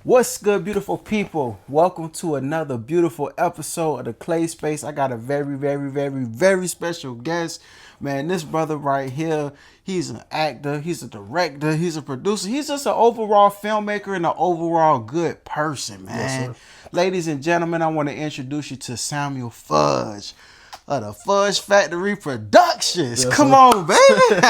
What's good, beautiful people? Welcome to another beautiful episode of the Clay Space. I got a very special guest. Man, this brother right here, he's an actor, he's a director, he's a producer. He's just an overall filmmaker and an overall good person, man. Yes, sir. Ladies and gentlemen, I want to introduce you to Samuel Fudge of the Fudge Factory Productions. Yes, Come sir. on, baby.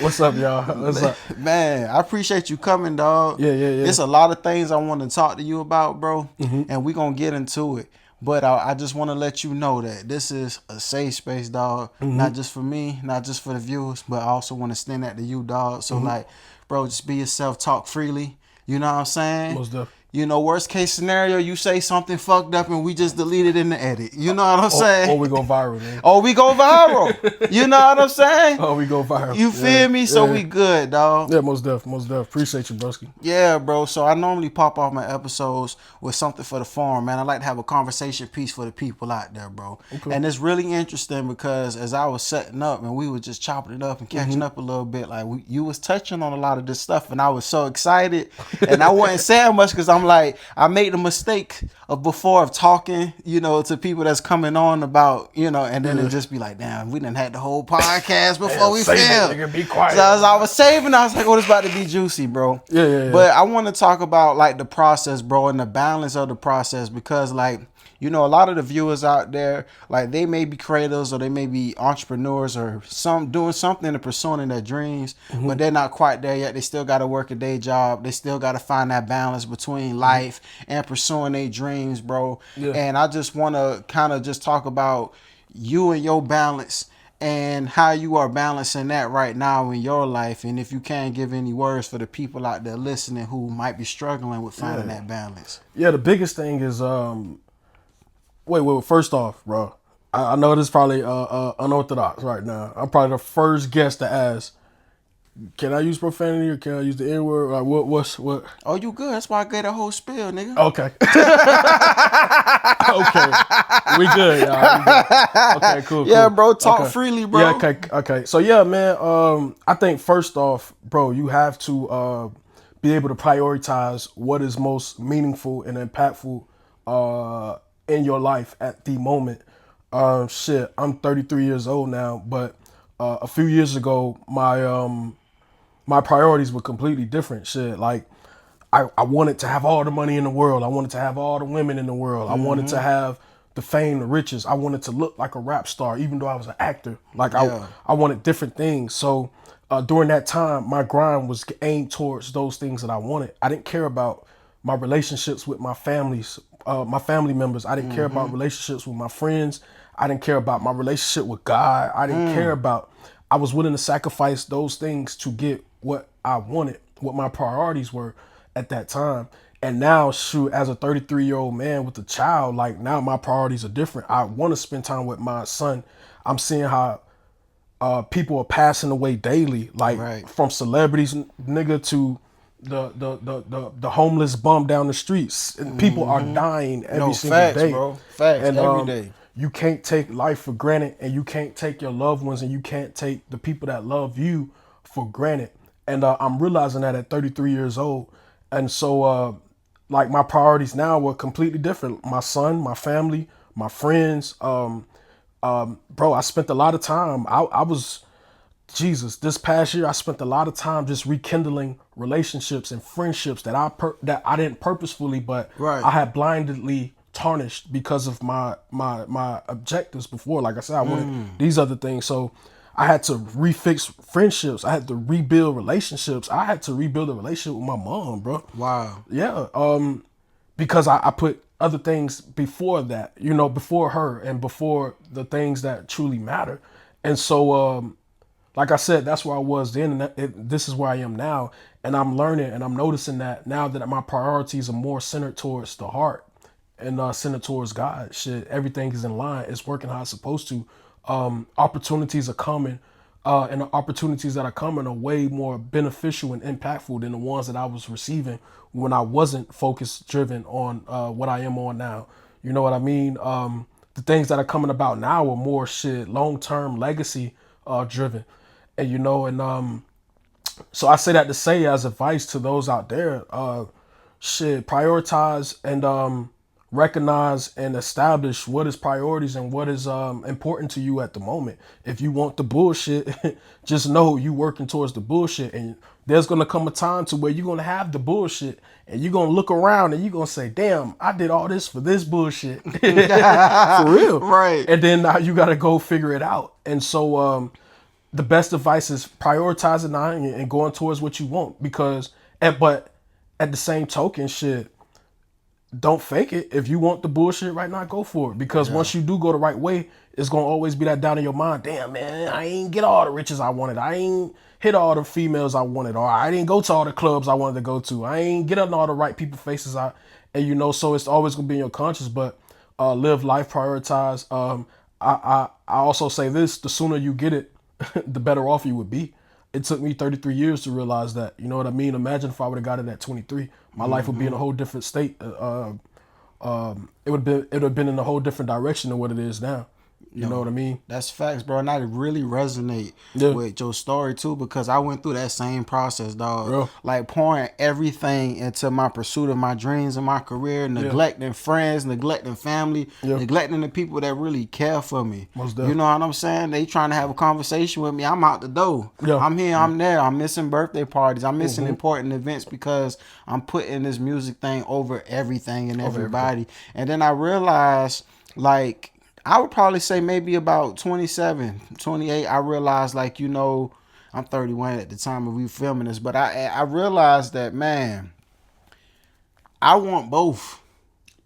What's up, y'all? What's up? Man, I appreciate you coming, dog. Yeah. It's a lot of things I want to talk to you about, bro, Mm-hmm. and we're going to get into it. But I just want to let you know that this is a safe space, dog. Mm-hmm. Not just for me, not just for the viewers, but I also want to extend that to you, dog. So, Mm-hmm. like, bro, just be yourself, talk freely. You know what I'm saying? Most definitely. You know, worst case scenario, you say something fucked up and we just delete it in the edit. You know what I'm saying? Or we go viral, man. Or we go viral. You know what I'm saying? Oh, we go viral. You feel me? So we good, dog. Yeah, most definitely. Appreciate you, broski. Yeah, bro. So I normally pop off my episodes with something for the forum, man. I like to have a conversation piece for the people out there, bro. Okay. And it's really interesting because as I was setting up and we were just chopping it up and catching up a little bit, like you was touching on a lot of this stuff, and I was so excited, and I wasn't saying much because I'm like, I made the mistake of before of talking, you know, to people that's coming on about, you know, and then it just be like, damn, we done had the whole podcast before we save it, filmed. nigga, be quiet. So as I was saving, I was like, oh, this about to be juicy, bro. Yeah. But I want to talk about like the process, bro, and the balance of the process because, like, you know, a lot of the viewers out there, like, they may be creators or they may be entrepreneurs or doing something and pursuing their dreams, but they're not quite there yet. They still got to work a day job. They still got to find that balance between life and pursuing their dreams, bro. Yeah. And I just want to kind of just talk about you and your balance and how you are balancing that right now in your life, and if you can't give any words for the people out there listening who might be struggling with finding that balance. Yeah, the biggest thing is wait. First off, bro, I know this is probably unorthodox right now. I'm probably the first guest to ask, can I use profanity or can I use the N word? Like, what? Oh, you good? That's why I gave a whole spiel, nigga. Okay. Okay. We good, y'all. We good. Okay, cool. Yeah, cool. bro, talk Okay. freely, bro. Yeah, okay. So yeah, man, I think first off, bro, you have to be able to prioritize what is most meaningful and impactful in your life at the moment. Shit, I'm 33 years old now, but a few years ago, my priorities were completely different. Shit, like I wanted to have all the money in the world. I wanted to have all the women in the world. I wanted to have the fame, the riches. I wanted to look like a rap star, even though I was an actor. Like I wanted different things. So during that time, my grind was aimed towards those things that I wanted. I didn't care about my relationships with my family members. I didn't care about relationships with my friends. I didn't care about my relationship with God. I didn't care about. I was willing to sacrifice those things to get what I wanted, what my priorities were at that time. And now, shoot, as a 33-year-old man with a child, like now my priorities are different. I want to spend time with my son. I'm seeing how people are passing away daily, like from celebrities, nigga, to the homeless bum down the streets. And people are dying every single facts, day. bro. Facts, and, every day. You can't take life for granted, and you can't take your loved ones, and you can't take the people that love you for granted. And I'm realizing that at 33 years old. And so, like, my priorities now were completely different. My son, my family, my friends. Bro, I spent a lot of time. This past year, I spent a lot of time just rekindling relationships and friendships that I didn't purposefully, but I had blindly tarnished because of my objectives before. Like I said, I wanted these other things. So I had to refix friendships. I had to rebuild relationships. I had to rebuild a relationship with my mom, bro. Wow. Yeah. Because I put other things before that, you know, before her and before the things that truly matter. And so, like I said, that's where I was then, and this is where I am now. And I'm learning and I'm noticing that now that my priorities are more centered towards the heart and centered towards God. Shit, everything is in line. It's working how it's supposed to. Opportunities are coming, and the opportunities that are coming are way more beneficial and impactful than the ones that I was receiving when I wasn't focused, driven on what I am on now. You know what I mean? The things that are coming about now are more long-term legacy driven. And, you know, and so I say that to say as advice to those out there, shit, prioritize and recognize and establish what is priorities and what is important to you at the moment. If you want the bullshit, just know you working towards the bullshit, and there's gonna come a time to where you're gonna have the bullshit and you're gonna look around and you're gonna say, damn, I did all this for this bullshit. For real. Right. And then now you gotta go figure it out. And so the best advice is prioritizing now and going towards what you want, because but at the same token, shit, don't fake it. If you want the bullshit right now, go for it. Because once you do go the right way, it's gonna always be that down in your mind. Damn, man, I ain't get all the riches I wanted. I ain't hit all the females I wanted, or I didn't go to all the clubs I wanted to go to. I ain't get on all the right people faces. So it's always gonna be in your conscience. But live life, prioritize. I also say this: the sooner you get it, the better off you would be. It took me 33 years to realize that. You know what I mean? Imagine if I would have got it at 23. My life would be in a whole different state. It would have been in a whole different direction than what it is now. You know what I mean? That's facts, bro. And I really resonate with your story too, because I went through that same process, dog. Real. Like pouring everything into my pursuit of my dreams and my career, neglecting friends, neglecting family, neglecting the people that really care for me. Most You know what I'm saying? They trying to have a conversation with me. I'm out the door. Yeah. I'm here, I'm there. I'm missing birthday parties. I'm missing important events because I'm putting this music thing over everything and everybody. And then I realized, like, I would probably say maybe about 27, 28, I realized, like, you know, I'm 31 at the time of we filming this, but I realized that, man, I want both.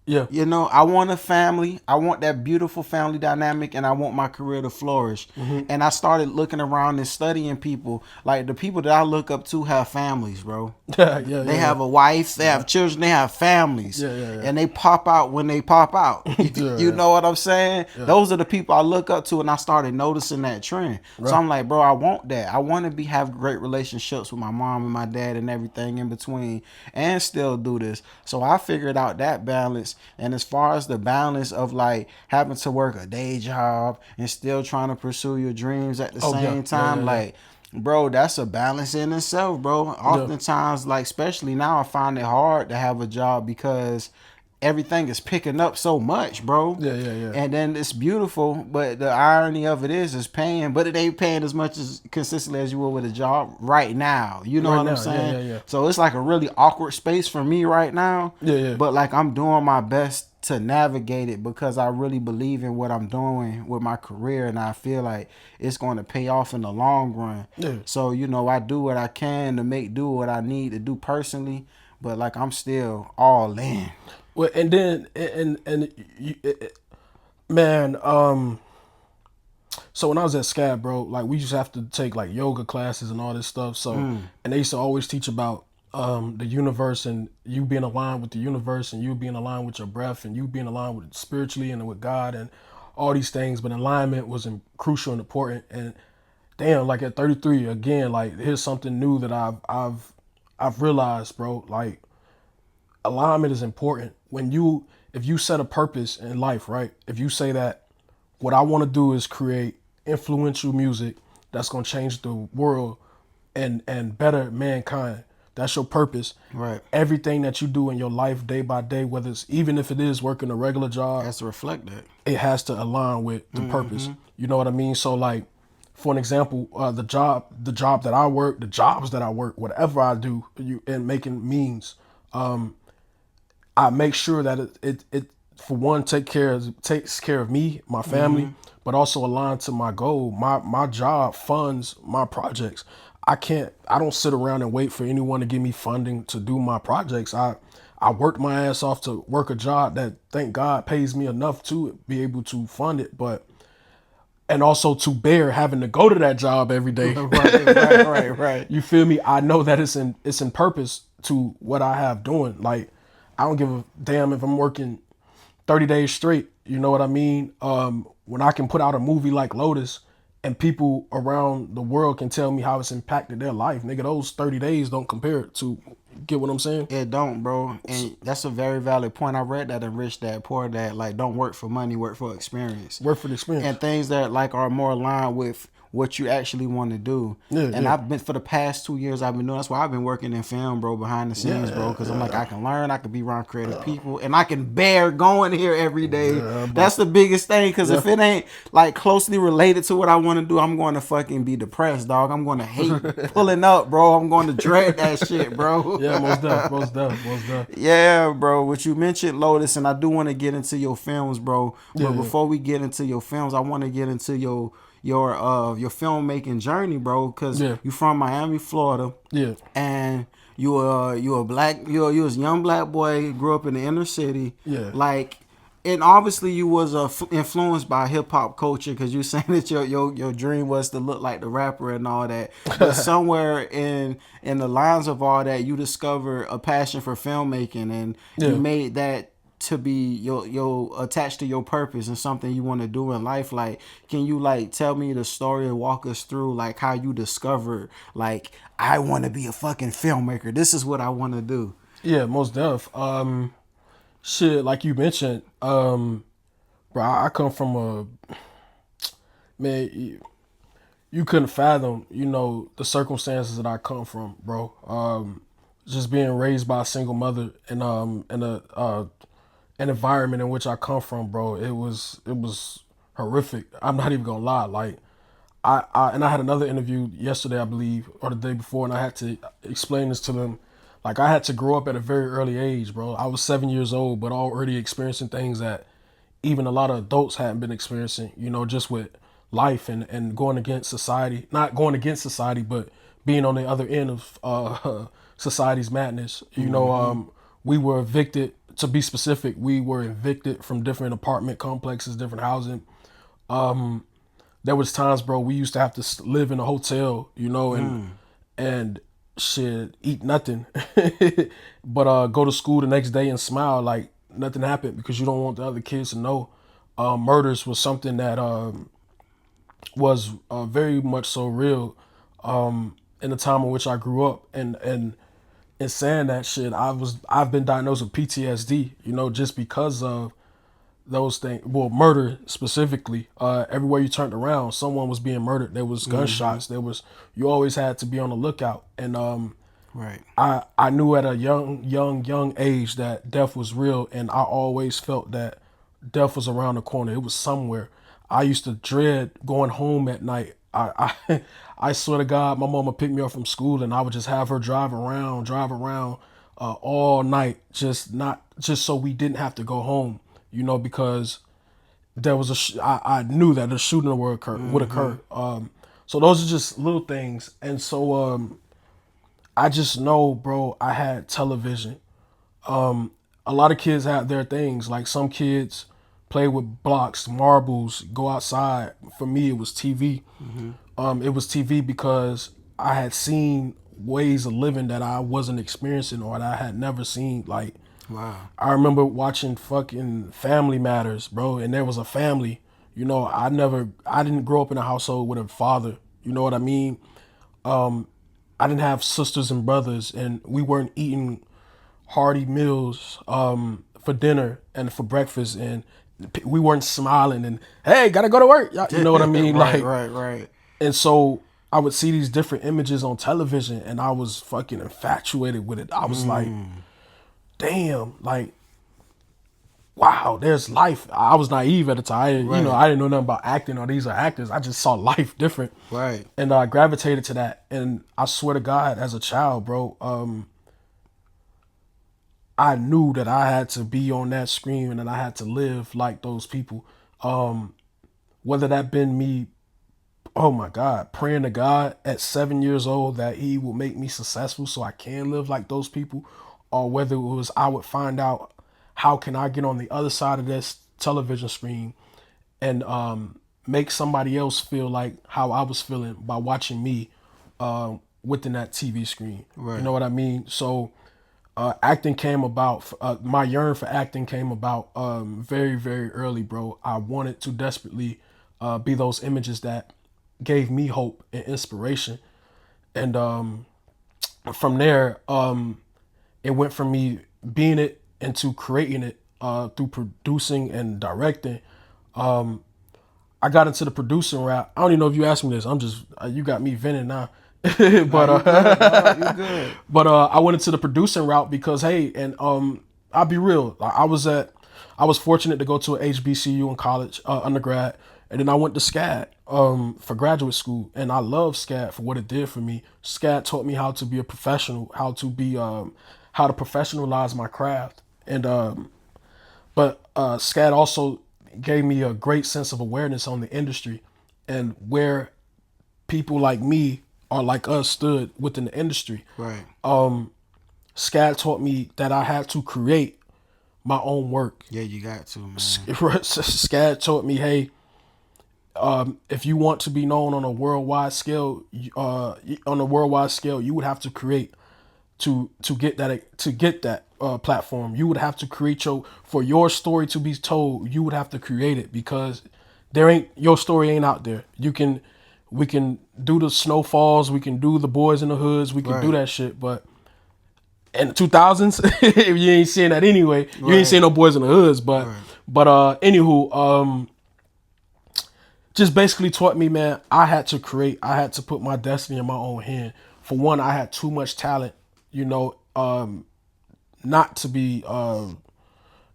Yeah. You know, I want a family. I want that beautiful family dynamic, and I want my career to flourish. And I started looking around and studying people. Like, the people that I look up to have families, bro. They have a wife, they have children, they have families. And they pop out when they pop out. You know what I'm saying? Those are the people I look up to, and I started noticing that trend. So I'm like, bro, I want that. I want to have great relationships with my mom and my dad and everything in between, and still do this. So I figured out that balance. And as far as the balance of, like, having to work a day job and still trying to pursue your dreams at the same time, like, bro, that's a balance in itself, bro. Oftentimes, like, especially now, I find it hard to have a job because everything is picking up so much, bro. And then it's beautiful, but the irony of it is it's paying, but it ain't paying as much as consistently as you will with a job right now. You know what I'm saying? So it's like a really awkward space for me right now. But, like, I'm doing my best to navigate it because I really believe in what I'm doing with my career, and I feel like it's going to pay off in the long run. So, you know, I do what I can to make do what I need to do personally, but, like, I'm still all in. Well, and then man, so when I was at SCAD, bro, like, we used to have to take, like, yoga classes and all this stuff. So and they used to always teach about the universe and you being aligned with the universe and you being aligned with your breath and you being aligned with spiritually and with God and all these things. But alignment was crucial and important. And damn, like, at 33, again, like, here's something new that I've realized, bro. Like, alignment is important. If you set a purpose in life, right? If you say that what I want to do is create influential music that's going to change the world and better mankind, that's your purpose. Right. Everything that you do in your life day by day, even if it is working a regular job, has to reflect that. It has to align with the purpose. You know what I mean? So, like, for an example, the job that I work, the jobs that I work, whatever I do, and making means, I make sure that it for one takes care of me, my family, but also aligned to my goal. My job funds my projects. I don't sit around and wait for anyone to give me funding to do my projects. I worked my ass off to work a job that, thank God, pays me enough to be able to fund it, and also to bear having to go to that job every day. Right. You feel me? I know that it's in purpose to what I have doing. Like, I don't give a damn if I'm working 30 days straight. You know what I mean? When I can put out a movie like Lotus and people around the world can tell me how it's impacted their life, nigga, those 30 days don't compare to Get what I'm saying? It don't, bro. And that's a very valid point. I read that in Rich Dad Poor Dad. Like, don't work for money, work for experience. Work for the experience. And things that like are more aligned with what you actually want to do. Yeah, And yeah. I've been for the past 2 years, I've been doing. That's why I've been working in film, bro, behind the scenes, bro. Yeah, Because I'm like, yeah, I can learn, I can be around creative people, and I can bear going here every day. yeah, bro. That's the biggest thing. Because Yeah. if it ain't like closely related to what I want to do, I'm going to fucking be depressed, dog. I'm going to hate pulling up, bro. I'm going to dread that shit, bro. Yeah, most deaf, most deaf, most deaf. Yeah, bro. What you mentioned, Lotus, and I do want to get into your films, bro. But Yeah, yeah. before we get into your films, I want to get into your filmmaking journey, bro. Cause Yeah. you from Miami, Florida, Yeah. and you a black you was a young black boy, grew up in the inner city, Yeah. like. And obviously, you was influenced by hip hop culture because you saying that your dream was to look like the rapper and all that. But somewhere in the lines of all that, you discovered a passion for filmmaking, and you Yeah. made that to be your attached to your purpose and something you want to do in life. Like, can you like tell me the story and walk us through like how you discovered like I want to be a fucking filmmaker. This is what I want to do. Yeah, most deaf. Shit, like you mentioned, bro, I come from a man. You couldn't fathom, the circumstances that I come from, bro. Just being raised by a single mother and in a an environment in which I come from, bro. It was horrific. I'm not even gonna lie. Like I had another interview yesterday, I believe, or the day before, and I had to explain this to them. Like I had to grow up at a very early age, bro. I was 7 years old, but already experiencing things that even a lot of adults hadn't been experiencing, just with life and going against society. Not going against society, but being on the other end of society's madness. We were evicted, to be specific, we were evicted from different apartment complexes, different housing. There was times, bro, we used to have to live in a hotel, and shit, eat nothing, but go to school the next day and smile like nothing happened because you don't want the other kids to know. Murders was something that was very much so real in the time in which I grew up, and in saying that shit, I've been diagnosed with PTSD, just because of those things. Well, murder specifically. Everywhere you turned around, someone was being murdered. There was gunshots. You always had to be on the lookout. And Right. I knew at a young age that death was real, and I always felt that death was around the corner. It was somewhere. I used to dread going home at night. I swear to God, my mama picked me up from school, and I would just have her drive around, all night, just so we didn't have to go home, because there was I knew that a shooting would occur. So those are just little things, and so I just know, bro, I had television. A lot of kids had their things. Like some kids play with blocks, marbles, go outside. For me, it was TV. It was TV because I had seen ways of living that I wasn't experiencing or that I had never seen. Like, Wow. I remember watching fucking Family Matters, bro, and there was a family. I didn't grow up in a household with a father. You know what I mean? I didn't have sisters and brothers, and we weren't eating hearty meals for dinner and for breakfast, and we weren't smiling and, hey, gotta go to work. You know what I mean? Right, Like, right, right. and so I would see these different images on television, and I was fucking infatuated with it. I was like, damn, like, wow, there's life. I was naive at the time. Right. I didn't know nothing about acting or these are actors. I just saw life different. Right. And I gravitated to that. And I swear to God, as a child, bro, I knew that I had to be on that screen and that I had to live like those people. Whether that been me, oh my God, praying to God at 7 years old that he will make me successful so I can live like those people, or whether it was I would find out how can I get on the other side of this television screen and make somebody else feel like how I was feeling by watching me within that TV screen. Right. You know what I mean? So acting came about, my yearn for acting came about very, very early, bro. I wanted to desperately be those images that gave me hope and inspiration. And from there, it went from me being it into creating it through producing and directing. I got into the producing route. I don't even know if you asked me this. I'm just you got me venting now. Nah, but you good, dog. You good. I went into the producing route because hey, and I'll be real. I was fortunate to go to an HBCU in college, undergrad, and then I went to SCAD for graduate school, and I love SCAD for what it did for me. SCAD taught me how to be a professional, how to professionalize my craft, and but SCAD also gave me a great sense of awareness on the industry and where people like me or like us stood within the industry. Right. SCAD taught me that I had to create my own work. Yeah, you got to, man. SCAD taught me, hey, if you want to be known on a worldwide scale, you would have to create to get that platform. You would have to create for your story to be told. You would have to create it because your story ain't out there. We can do the snowfalls, we can do the boys in the hoods, we can do Right. that shit, but in the 2000s, you ain't seeing that anyway. You ain't Right. seeing no boys in the hoods, Right. anywho, just basically taught me, man, I had to create, I had to put my destiny in my own hand. For one, I had too much talent, you know, not to be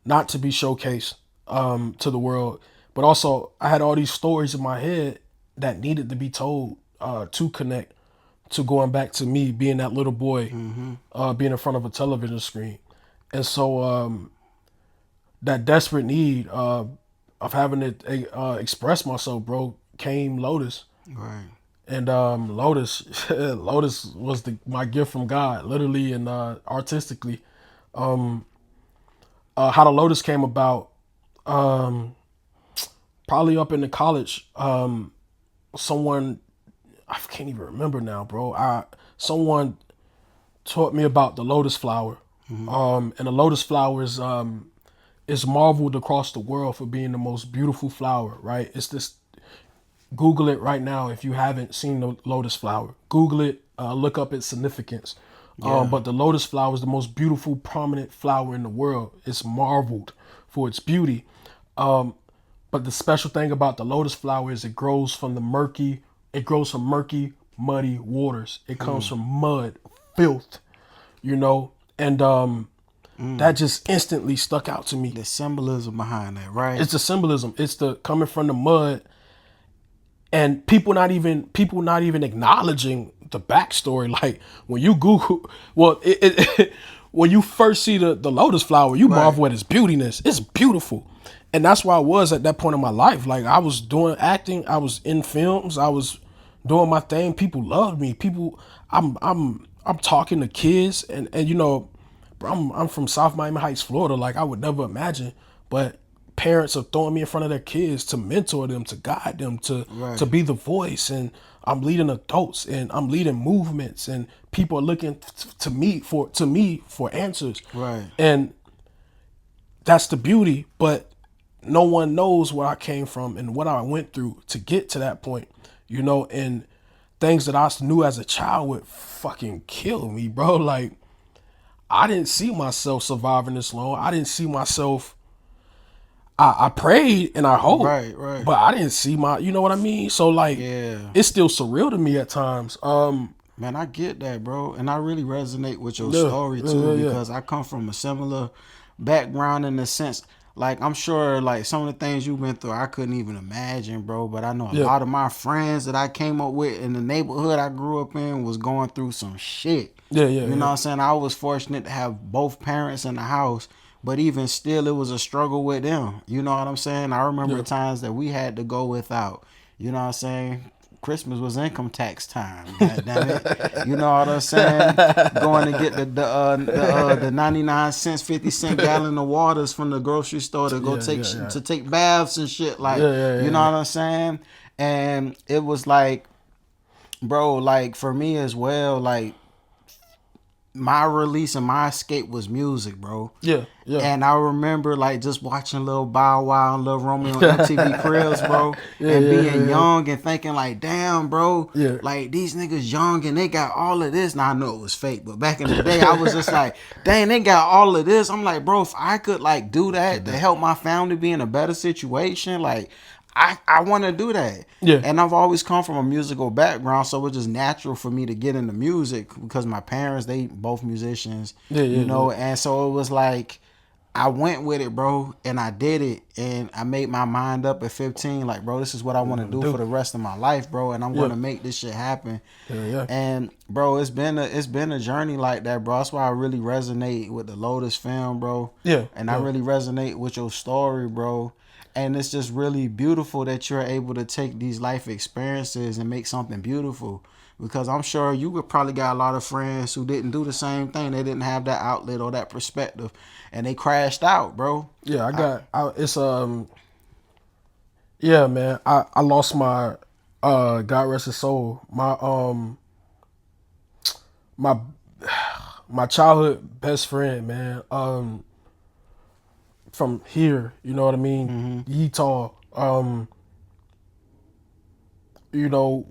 showcased to the world. But also, I had all these stories in my head that needed to be told to connect to going back to me being that little boy, being in front of a television screen, and so that desperate need of having to express myself, bro, came Lotus. Right. And Lotus, Lotus was my gift from God, literally and artistically. How the Lotus came about, probably up in the college. Someone, I can't even remember now, bro. Someone taught me about the lotus flower, and the lotus flower is marveled across the world for being the most beautiful flower. Right? It's this. Google it right now if you haven't seen the lotus flower. Google it. Look up its significance. Yeah. But the lotus flower is the most beautiful, prominent flower in the world. It's marveled for its beauty. But the special thing about the lotus flower is it grows from murky, muddy waters. It comes from mud, filth, and that just instantly stuck out to me. The symbolism behind that, right? It's the symbolism. It's the coming from the mud, and people not even acknowledging the backstory. Like when you Google, well, when you first see the lotus flower, you marvel at its beautiness. It's beautiful, and that's where I was at that point in my life. Like I was doing acting, I was in films, I was doing my thing. People loved me. I'm talking to kids, and bro, I'm from South Miami Heights, Florida. Like I would never imagine, but parents are throwing me in front of their kids to mentor them, to guide them, to be the voice, and I'm leading adults and I'm leading movements, and people are looking to me for answers. Right. And that's the beauty, but no one knows where I came from and what I went through to get to that point, and things that I knew as a child would fucking kill me, bro. Like I didn't see myself surviving this long. I didn't see myself. I prayed and I hoped, Right. but I didn't see you know what I mean? So like, Yeah. it's still surreal to me at times. Man, I get that, bro. And I really resonate with your story too, because I come from a similar background in the sense, like I'm sure like some of the things you went through I couldn't even imagine, bro. But I know a lot of my friends that I came up with in the neighborhood I grew up in was going through some shit. You know what I'm saying? I was fortunate to have both parents in the house, but even still it was a struggle with them. You know what I'm saying? I remember times that we had to go without. You know what I'm saying? Christmas was income tax time. God damn it. You know what I'm saying? Going to get the 99 cents, 50-cent gallon of waters from the grocery store to go to take baths and shit. Like, you know what I'm saying? And it was like, bro, like for me as well, like my release and my escape was music, bro. Yeah, yeah. And I remember like just watching Lil Bow Wow and Lil Romeo on MTV Cribs, bro, and being young and thinking like, damn, bro, Yeah. like these niggas young and they got all of this. Now I know it was fake, but back in the day, I was just like, dang, they got all of this. I'm like, bro, if I could like do that to help my family be in a better situation, like I want to do that. Yeah. And I've always come from a musical background, so it's just natural for me to get into music because my parents, they both musicians, you know, and so it was like I went with it, bro, and I did it, and I made my mind up at 15, like, bro, this is what I want to do for the rest of my life, bro, and I'm going to make this shit happen. And bro, it's been a journey like that, bro. That's why I really resonate with the Lotus film, bro. And I really resonate with your story, bro. And it's just really beautiful that you're able to take these life experiences and make something beautiful. Because I'm sure you would probably got a lot of friends who didn't do the same thing. They didn't have that outlet or that perspective, and they crashed out, bro. Yeah, yeah, man. I lost my God rest his soul. My childhood best friend, man. From here, you know what I mean? Utah. You know,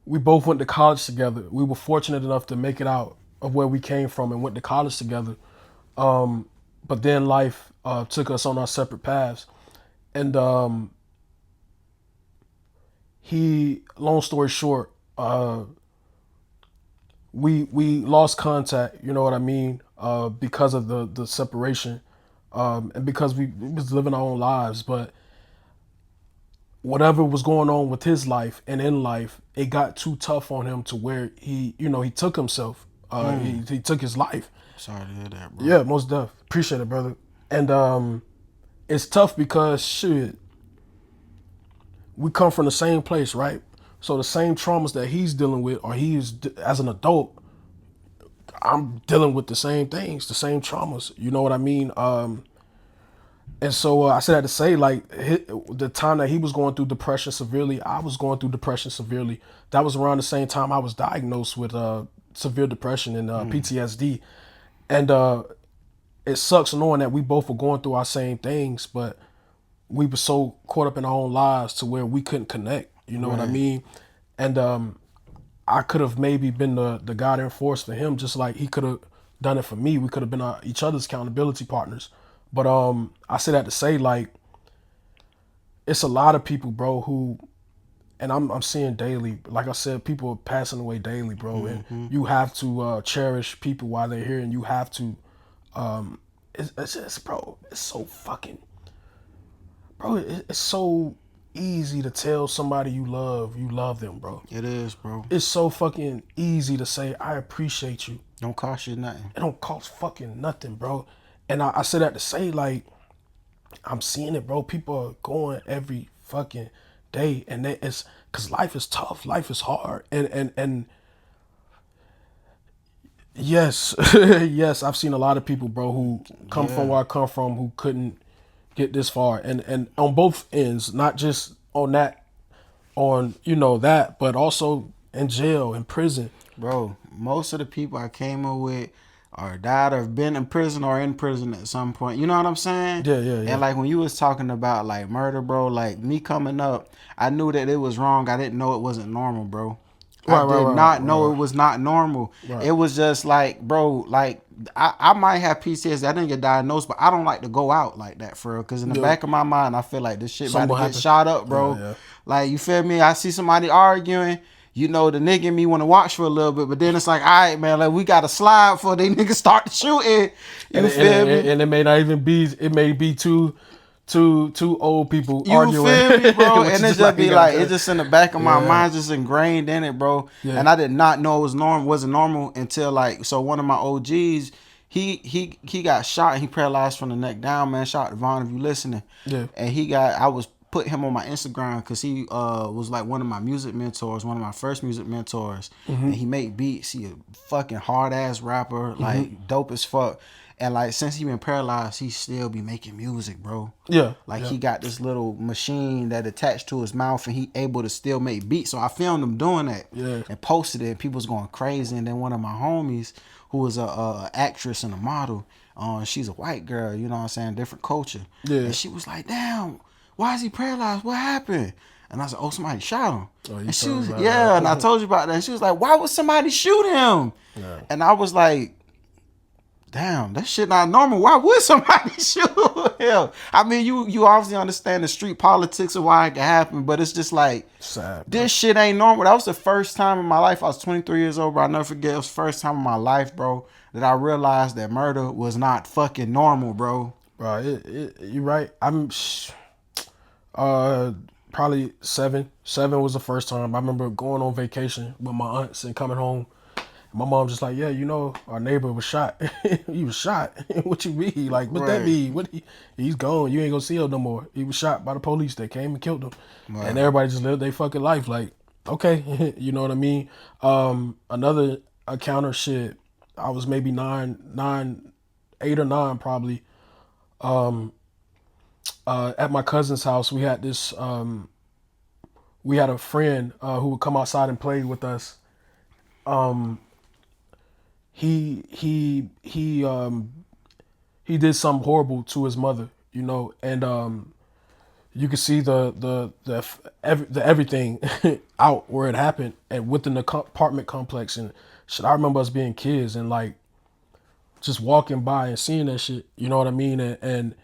we both went to college together. We were fortunate enough to make it out of where we came from and went to college together. But then life took us on our separate paths. And long story short, we lost contact, you know what I mean, because of the separation, and because we was living our own lives. But whatever was going on with his life and in life, it got too tough on him to where he took himself. He took his life. Sorry to hear that, bro. Yeah, most def. Appreciate it, brother. And it's tough because shit, we come from the same place, right? So the same traumas that he's dealing with, or he's as an adult, I'm dealing with the same things, the same traumas. You know what I mean? And so I said that to say, like, the time that he was going through depression severely, I was going through depression severely. That was around the same time I was diagnosed with severe depression and PTSD. And it sucks knowing that we both were going through our same things, but we were so caught up in our own lives to where we couldn't connect. You know what I mean? And I could have maybe been the guiding force for him, just like he could have done it for me. We could have been each other's accountability partners. But I say that to say, like, it's a lot of people, bro, who, and I'm seeing daily, like I said, people are passing away daily, bro. And you have to cherish people while they're here, and you have to, it's just, bro, it's so fucking, bro, it's so easy to tell somebody you love them, bro. It is, bro. It's so fucking easy to say, I appreciate you. Don't cost you nothing. It don't cost fucking nothing, bro. And I said that to say, like, I'm seeing it, bro. People are going every fucking day, and it's because life is tough, life is hard, and yes, yes, I've seen a lot of people, bro, who come from where I come from, who couldn't get this far, and on both ends, not just on that, but also in jail, in prison, bro. Most of the people I came up with or died or been in prison or in prison at some point. You know what I'm saying? Yeah. And like when you was talking about like murder, bro, like me coming up, I knew that it was wrong. I didn't know it wasn't normal, bro. I did not know it was not normal. It was just like, bro, like I might have PTSD. I didn't get diagnosed, but I don't like to go out like that for real. Because in the back of my mind, I feel like this shit about to get shot up, bro. Like, you feel me? I see somebody arguing. You know, the nigga in me want to watch for a little bit, but then it's like, all right, man, like we got to slide before they niggas start shooting. You feel me? And it may not even be. It may be two old people you arguing. You feel me, bro? And it just be like, it's just in the back of my mind, just ingrained in it, bro. And I did not know it was wasn't normal until like, so one of my OGs, he got shot and he paralyzed from the neck down, man. Shout out to Vaughn if you listening. Yeah. And I was put him on my Instagram because he was like one of my music mentors, one of my first music mentors. And he made beats. He a fucking hard ass rapper, like dope as fuck. And like since he been paralyzed, he still be making music, bro. Yeah. Like Yeah. he got this little machine that attached to his mouth, and he able to still make beats. So I filmed him doing that Yeah. and posted it, and people was going crazy. And then one of my homies, who was a actress and a model, she's a white girl, you know what I'm saying, different culture. Yeah. And she was like, "Damn, why is he paralyzed? What happened?" And I said, "Oh, somebody shot him." Oh, you And she told was, me about yeah, that. and I told you about that. And she was like, "Why would somebody shoot him?" Yeah. And I was like, damn, that shit not normal. Why would somebody shoot him? I mean, you obviously understand the street politics of why it can happen, but it's just like, Sad, bro. this shit ain't normal. That was the first time in my life. I was 23 years old, bro. I'll never forget. It was the first time in my life, bro, that I realized that murder was not fucking normal, bro. Bro, you right. Probably 7. 7 was the first time. I remember going on vacation with my aunts and coming home. My mom just like, yeah, you know, our neighbor was shot. He was shot. What you mean? Like, what that Right. mean? He's gone. You ain't gonna see him no more. He was shot by the police. They came and killed him. Wow. And everybody just lived their fucking life. Like, okay, you know what I mean? Another encounter shit. I was maybe 8 or 9 probably. At my cousin's house, we had this. We had a friend who would come outside and play with us. He did something horrible to his mother, you know, and you could see the everything out where it happened and within the apartment complex and shit. I remember us being kids and like just walking by and seeing that shit, you know what I mean? And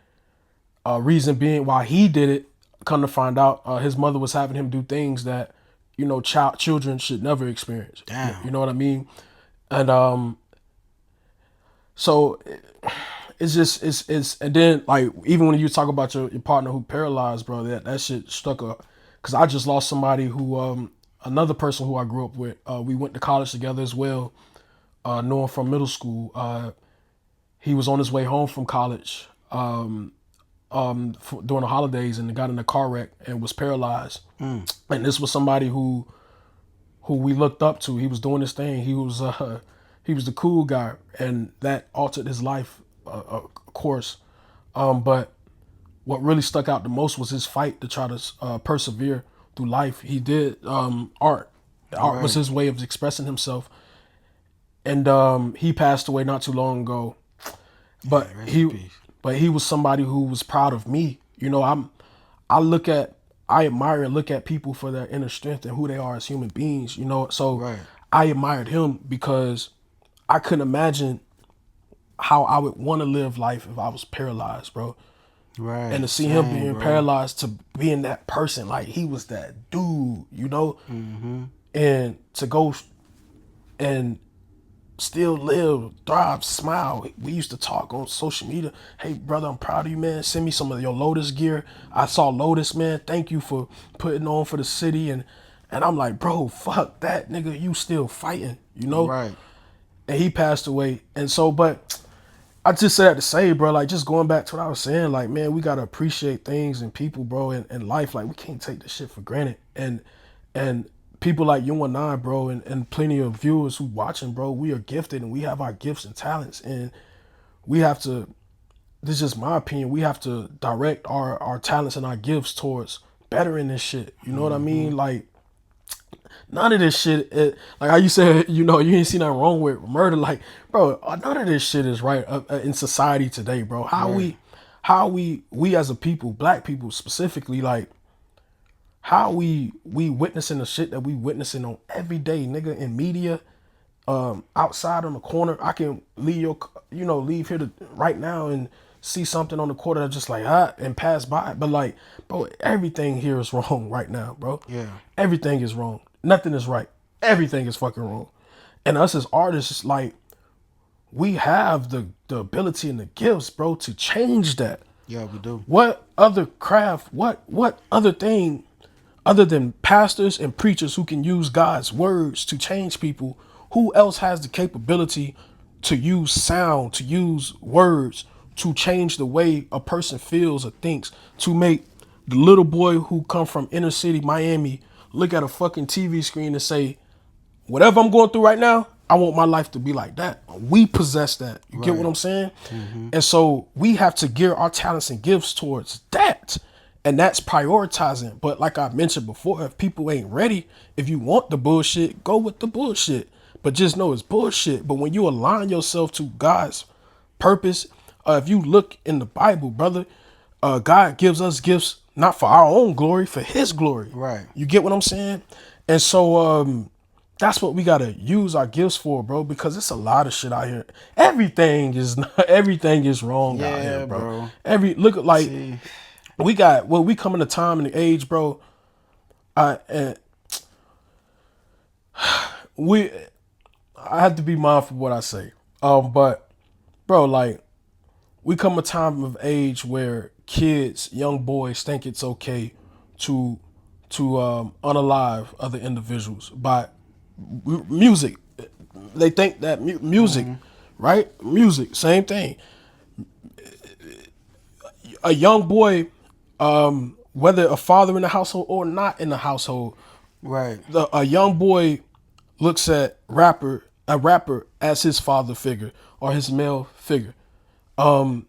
reason being why he did it, come to find out, his mother was having him do things that, you know, children should never experience. Damn. You know what I mean? And so it's just it's and then like even when you talk about your partner who paralyzed, bro, that shit stuck up. Cause I just lost somebody who another person who I grew up with. We went to college together as well. Knew him from middle school. He was on his way home from college during the holidays and got in a car wreck and was paralyzed. And this was somebody who we looked up to. He was doing this thing. He was the cool guy, and that altered his life, of course. But what really stuck out the most was his fight to try to persevere through life. He did art. Art was his way of expressing himself, and he passed away not too long ago. But he was somebody who was proud of me. You know, I admire and look at people for their inner strength and who they are as human beings, you know. So I admired him because I couldn't imagine how I would want to live life if I was paralyzed, bro. Right. And to see him being paralyzed, to being that person, like he was that dude, you know. And to go and still live, thrive, smile. We used to talk on social media. Hey, brother, I'm proud of you, man. Send me some of your Lotus gear. I saw Lotus, man. Thank you for putting on for the city. And I'm like, bro, fuck that, nigga. You still fighting, you know? Right. And he passed away. And so, but I just said that to say, bro, like just going back to what I was saying, like, man, we got to appreciate things and people, bro, and life. Like, we can't take this shit for granted. And people like you and I, bro, and plenty of viewers who watching, bro, we are gifted and we have our gifts and talents, and we have to, this is just my opinion, we have to direct our talents and our gifts towards bettering this shit. You know what I mean? Like, none of this shit, like how you said, you know, you ain't see nothing wrong with murder. Like, bro, none of this shit is right in society today, bro. How we as a people, black people specifically, like, how we witnessing the shit that we witnessing on every day, nigga, in media, outside on the corner. I can leave here right now and see something on the corner that's just like, and pass by. But like, bro, everything here is wrong right now, bro. Yeah. Everything is wrong. Nothing is right. Everything is fucking wrong. And us as artists, like, we have the ability and the gifts, bro, to change that. Yeah, we do. What other craft, what other thing other than pastors and preachers who can use God's words to change people, who else has the capability to use sound, to use words, to change the way a person feels or thinks, to make the little boy who come from inner city Miami look at a fucking TV screen and say, whatever I'm going through right now, I want my life to be like that. We possess that. You get what Right. I'm saying? And so we have to gear our talents and gifts towards that. And that's prioritizing. But like I mentioned before, if people ain't ready, if you want the bullshit, go with the bullshit. But just know it's bullshit. But when you align yourself to God's purpose, if you look in the Bible, brother, God gives us gifts not for our own glory, for His glory. Right. You get what I'm saying? And so that's what we gotta use our gifts for, bro. Because it's a lot of shit out here. Everything is not, everything is wrong out here, Yeah, bro. bro. Every look at like See. we got well, we come in a time and the age, bro. And we I have to be mindful of what I say. But bro, like we come a time of age where kids, young boys, think it's okay to unalive other individuals by music. They think that music, right? Music, same thing. A young boy, whether a father in the household or not in the household, Right. a young boy looks at a rapper as his father figure or his male figure. And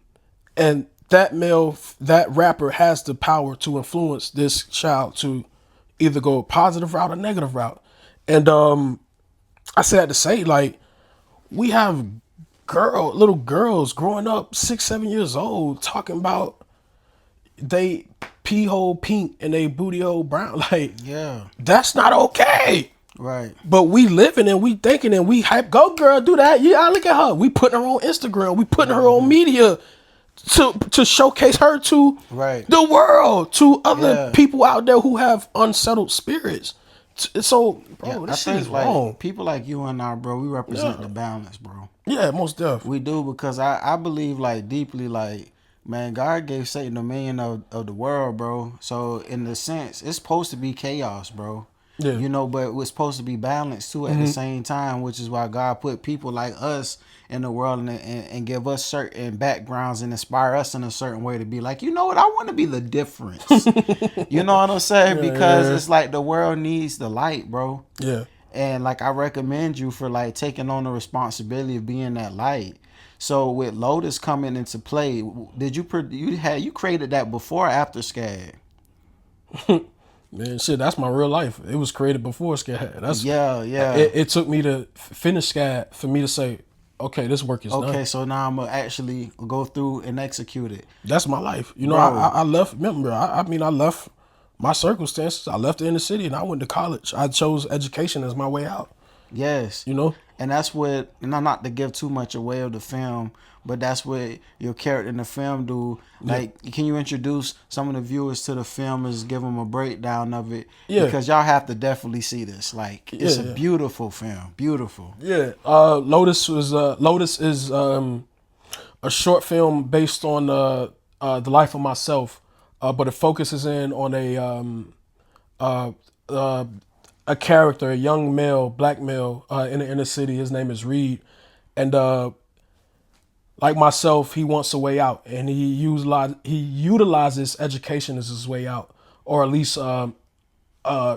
that rapper has the power to influence this child to either go a positive route or negative route. And I say that to say, like, we have little girls growing up 6, 7 years old talking about they pee hole pink and they booty hole brown. Like, Yeah. that's not okay. Right. But we living and we thinking and we hype, go girl, do that. Yeah, look at her. We putting her on Instagram. We putting her on media to showcase her to Right. the world, to other Yeah. people out there who have unsettled spirits. So, bro, Yeah, I this shit is think like wrong. people like you and I, bro, we represent Yeah. the balance, bro. Yeah, most definitely. We do because I believe like deeply like man, God gave Satan dominion of the world, bro. So in the sense, it's supposed to be chaos, bro. Yeah. You know, but we're supposed to be balanced too at the same time, which is why God put people like us in the world and give us certain backgrounds and inspire us in a certain way to be like, you know what, I want to be the difference. You know what I'm saying? Because yeah. it's like the world needs the light, bro. Yeah. And like I recommend you for like taking on the responsibility of being that light. So with Lotus coming into play, did you created that before or after SCAD? Man, shit, that's my real life. It was created before SCAD. That's Yeah, yeah. it took me to finish SCAD for me to say, okay, this work is Okay, done. so now I'm gonna actually go through and execute it. That's my life. You know, Bro. I left. Remember, I mean, I left my circumstances. I left the inner city and I went to college. I chose education as my way out. Yes. You know. And that's what, and not to give too much away of the film, but that's what your character in the film do. Like, can you introduce some of the viewers to the film and just give them a breakdown of it? Yeah. Because y'all have to definitely see this. Like, it's Yeah, a yeah. beautiful film. Beautiful. Yeah. Lotus is a short film based on the life of myself, but it focuses in on a character, a young male, black male in the inner city. His name is Reed, and like myself, he wants a way out, and he utilizes education as his way out, or at least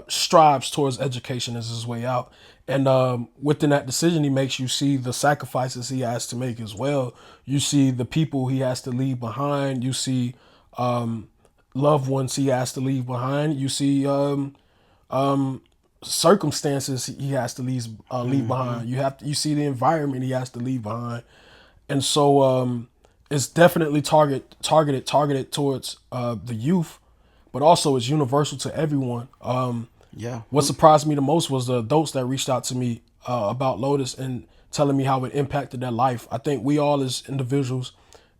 strives towards education as his way out. And within that decision he makes, you see the sacrifices he has to make as well. You see the people he has to leave behind. You see loved ones he has to leave behind. You see circumstances he has to leave behind. You see the environment he has to leave behind. And so it's definitely targeted towards the youth, but also it's universal to everyone. Yeah. What surprised me the most was the adults that reached out to me about Lotus and telling me how it impacted their life. I think we all as individuals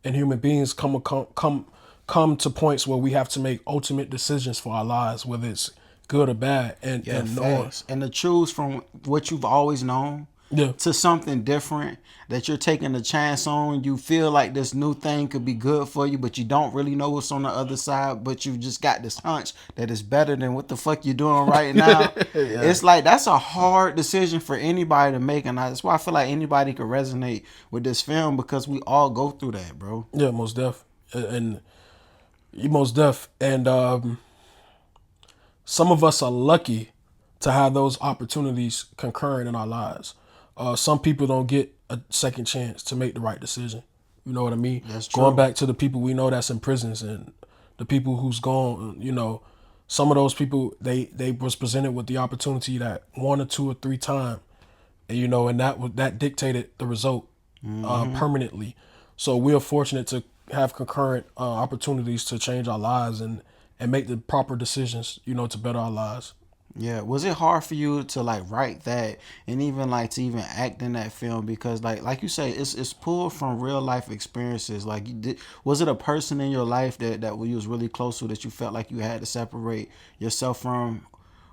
and human beings come to points where we have to make ultimate decisions for our lives, whether it's good or bad, and knowing. Facts. And to choose from what you've always known Yeah. to something different that you're taking a chance on. You feel like this new thing could be good for you, but you don't really know what's on the other side, but you just got this hunch that it's better than what the fuck you're doing right now. It's like that's a hard decision for anybody to make, and that's why I feel like anybody could resonate with this film because we all go through that, bro. Yeah, most deaf. And you most deaf. And some of us are lucky to have those opportunities concurrent in our lives. Some people don't get a second chance to make the right decision. You know what I mean? That's true. Going back to the people we know that's in prisons and the people who's gone, you know, some of those people they was presented with the opportunity that 1 or 2 or 3 times, and you know, and that dictated the result permanently. So we are fortunate to have concurrent opportunities to change our lives and make the proper decisions, you know, to better our lives. Yeah, was it hard for you to like write that and even like to even act in that film because like you say it's pulled from real life experiences. Like was it a person in your life that you was really close to that you felt like you had to separate yourself from,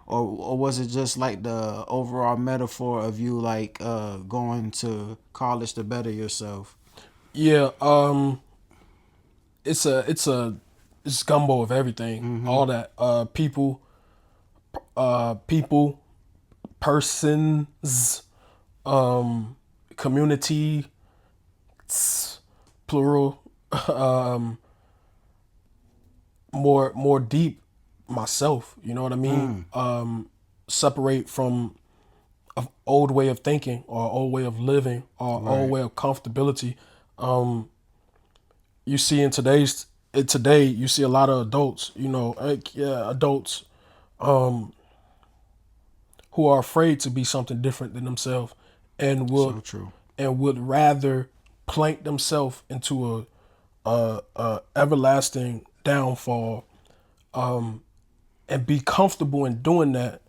or was it just like the overall metaphor of you like going to college to better yourself? Yeah, it's gumbo of everything, all that people, persons, community, plural, more deep myself. You know what I mean? Separate from an old way of thinking or old way of living or old way of comfortability. You see today you see a lot of adults. You know, adults who are afraid to be something different than themselves and So true. would rather plank themselves into a everlasting downfall, and be comfortable in doing that,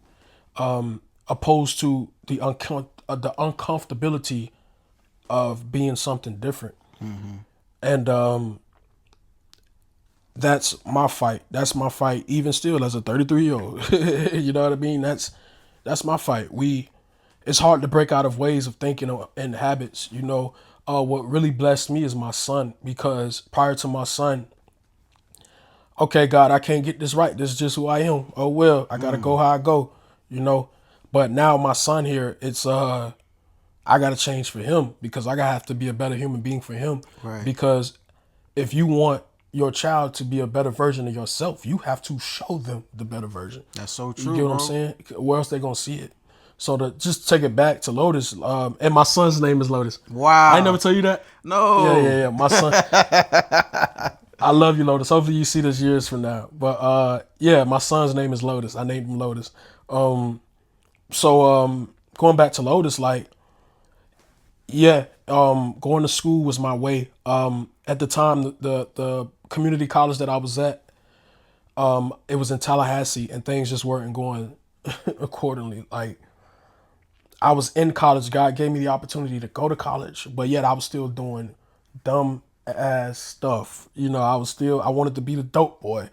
opposed to the uncomfortability of being something different. And that's my fight. That's my fight, even still as a 33-year-old. You know what I mean? That's my fight. It's hard to break out of ways of thinking and habits. You know, what really blessed me is my son, because prior to my son, okay, God, I can't get this right. This is just who I am. Oh well, I gotta go how I go. You know, but now my son here, it's I gotta change for him because I gotta have to be a better human being for him. Right. Because if you want your child to be a better version of yourself, you have to show them the better version. That's so You true, get what bro. I'm saying? Where else they gonna see it? So to just take it back to Lotus, and my son's name is Lotus. Wow. I ain't never tell you that. No. Yeah. My son. I love you, Lotus. Hopefully you see this years from now. But yeah, my son's name is Lotus. I named him Lotus. So going back to Lotus, like, yeah, going to school was my way. At the time, the community college that I was at, it was in Tallahassee, and things just weren't going accordingly. Like, I was in college. God gave me the opportunity to go to college, but yet I was still doing dumb ass stuff. You know, I wanted to be the dope boy.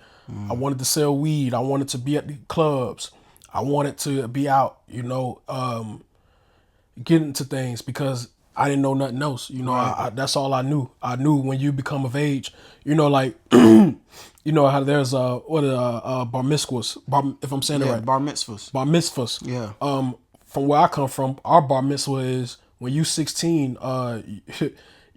I wanted to sell weed. I wanted to be at the clubs. I wanted to be out, you know, get into things because I didn't know nothing else. You know, I that's all I knew. I knew when you become of age, you know, like, you know how there's bar mitzvahs, if I'm saying it right. Bar mitzvahs. Bar mitzvahs. Yeah. From where I come from, our bar mitzvah is when you 16,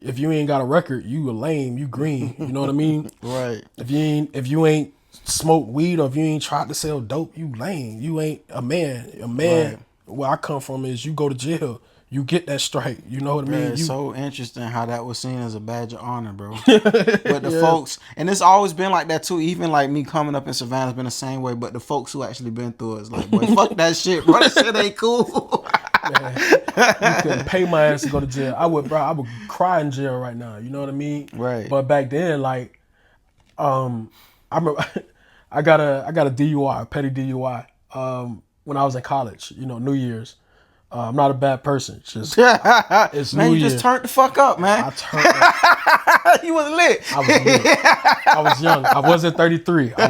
if you ain't got a record, you a lame, you green. You know what I mean? Right. If you ain't smoked weed or if you ain't tried to sell dope, you lame. You ain't a man. A man, Right. where I come from, is you go to jail. You get that strike. You know what I mean? Yeah, it's so interesting how that was seen as a badge of honor, bro. But the folks, and it's always been like that too. Even like me coming up in Savannah's been the same way. But the folks who actually been through it, it's like, boy, fuck that shit, bro. That shit ain't cool. Man, you couldn't pay my ass to go to jail. I would cry in jail right now. You know what I mean? Right. But back then, like, I remember I got a DUI, a petty DUI, when I was in college. You know, New Year's. I'm not a bad person. Just it's man, New you Year. just turned the fuck up, man. I turned up. You was lit. I was lit. I was young. I wasn't 33. I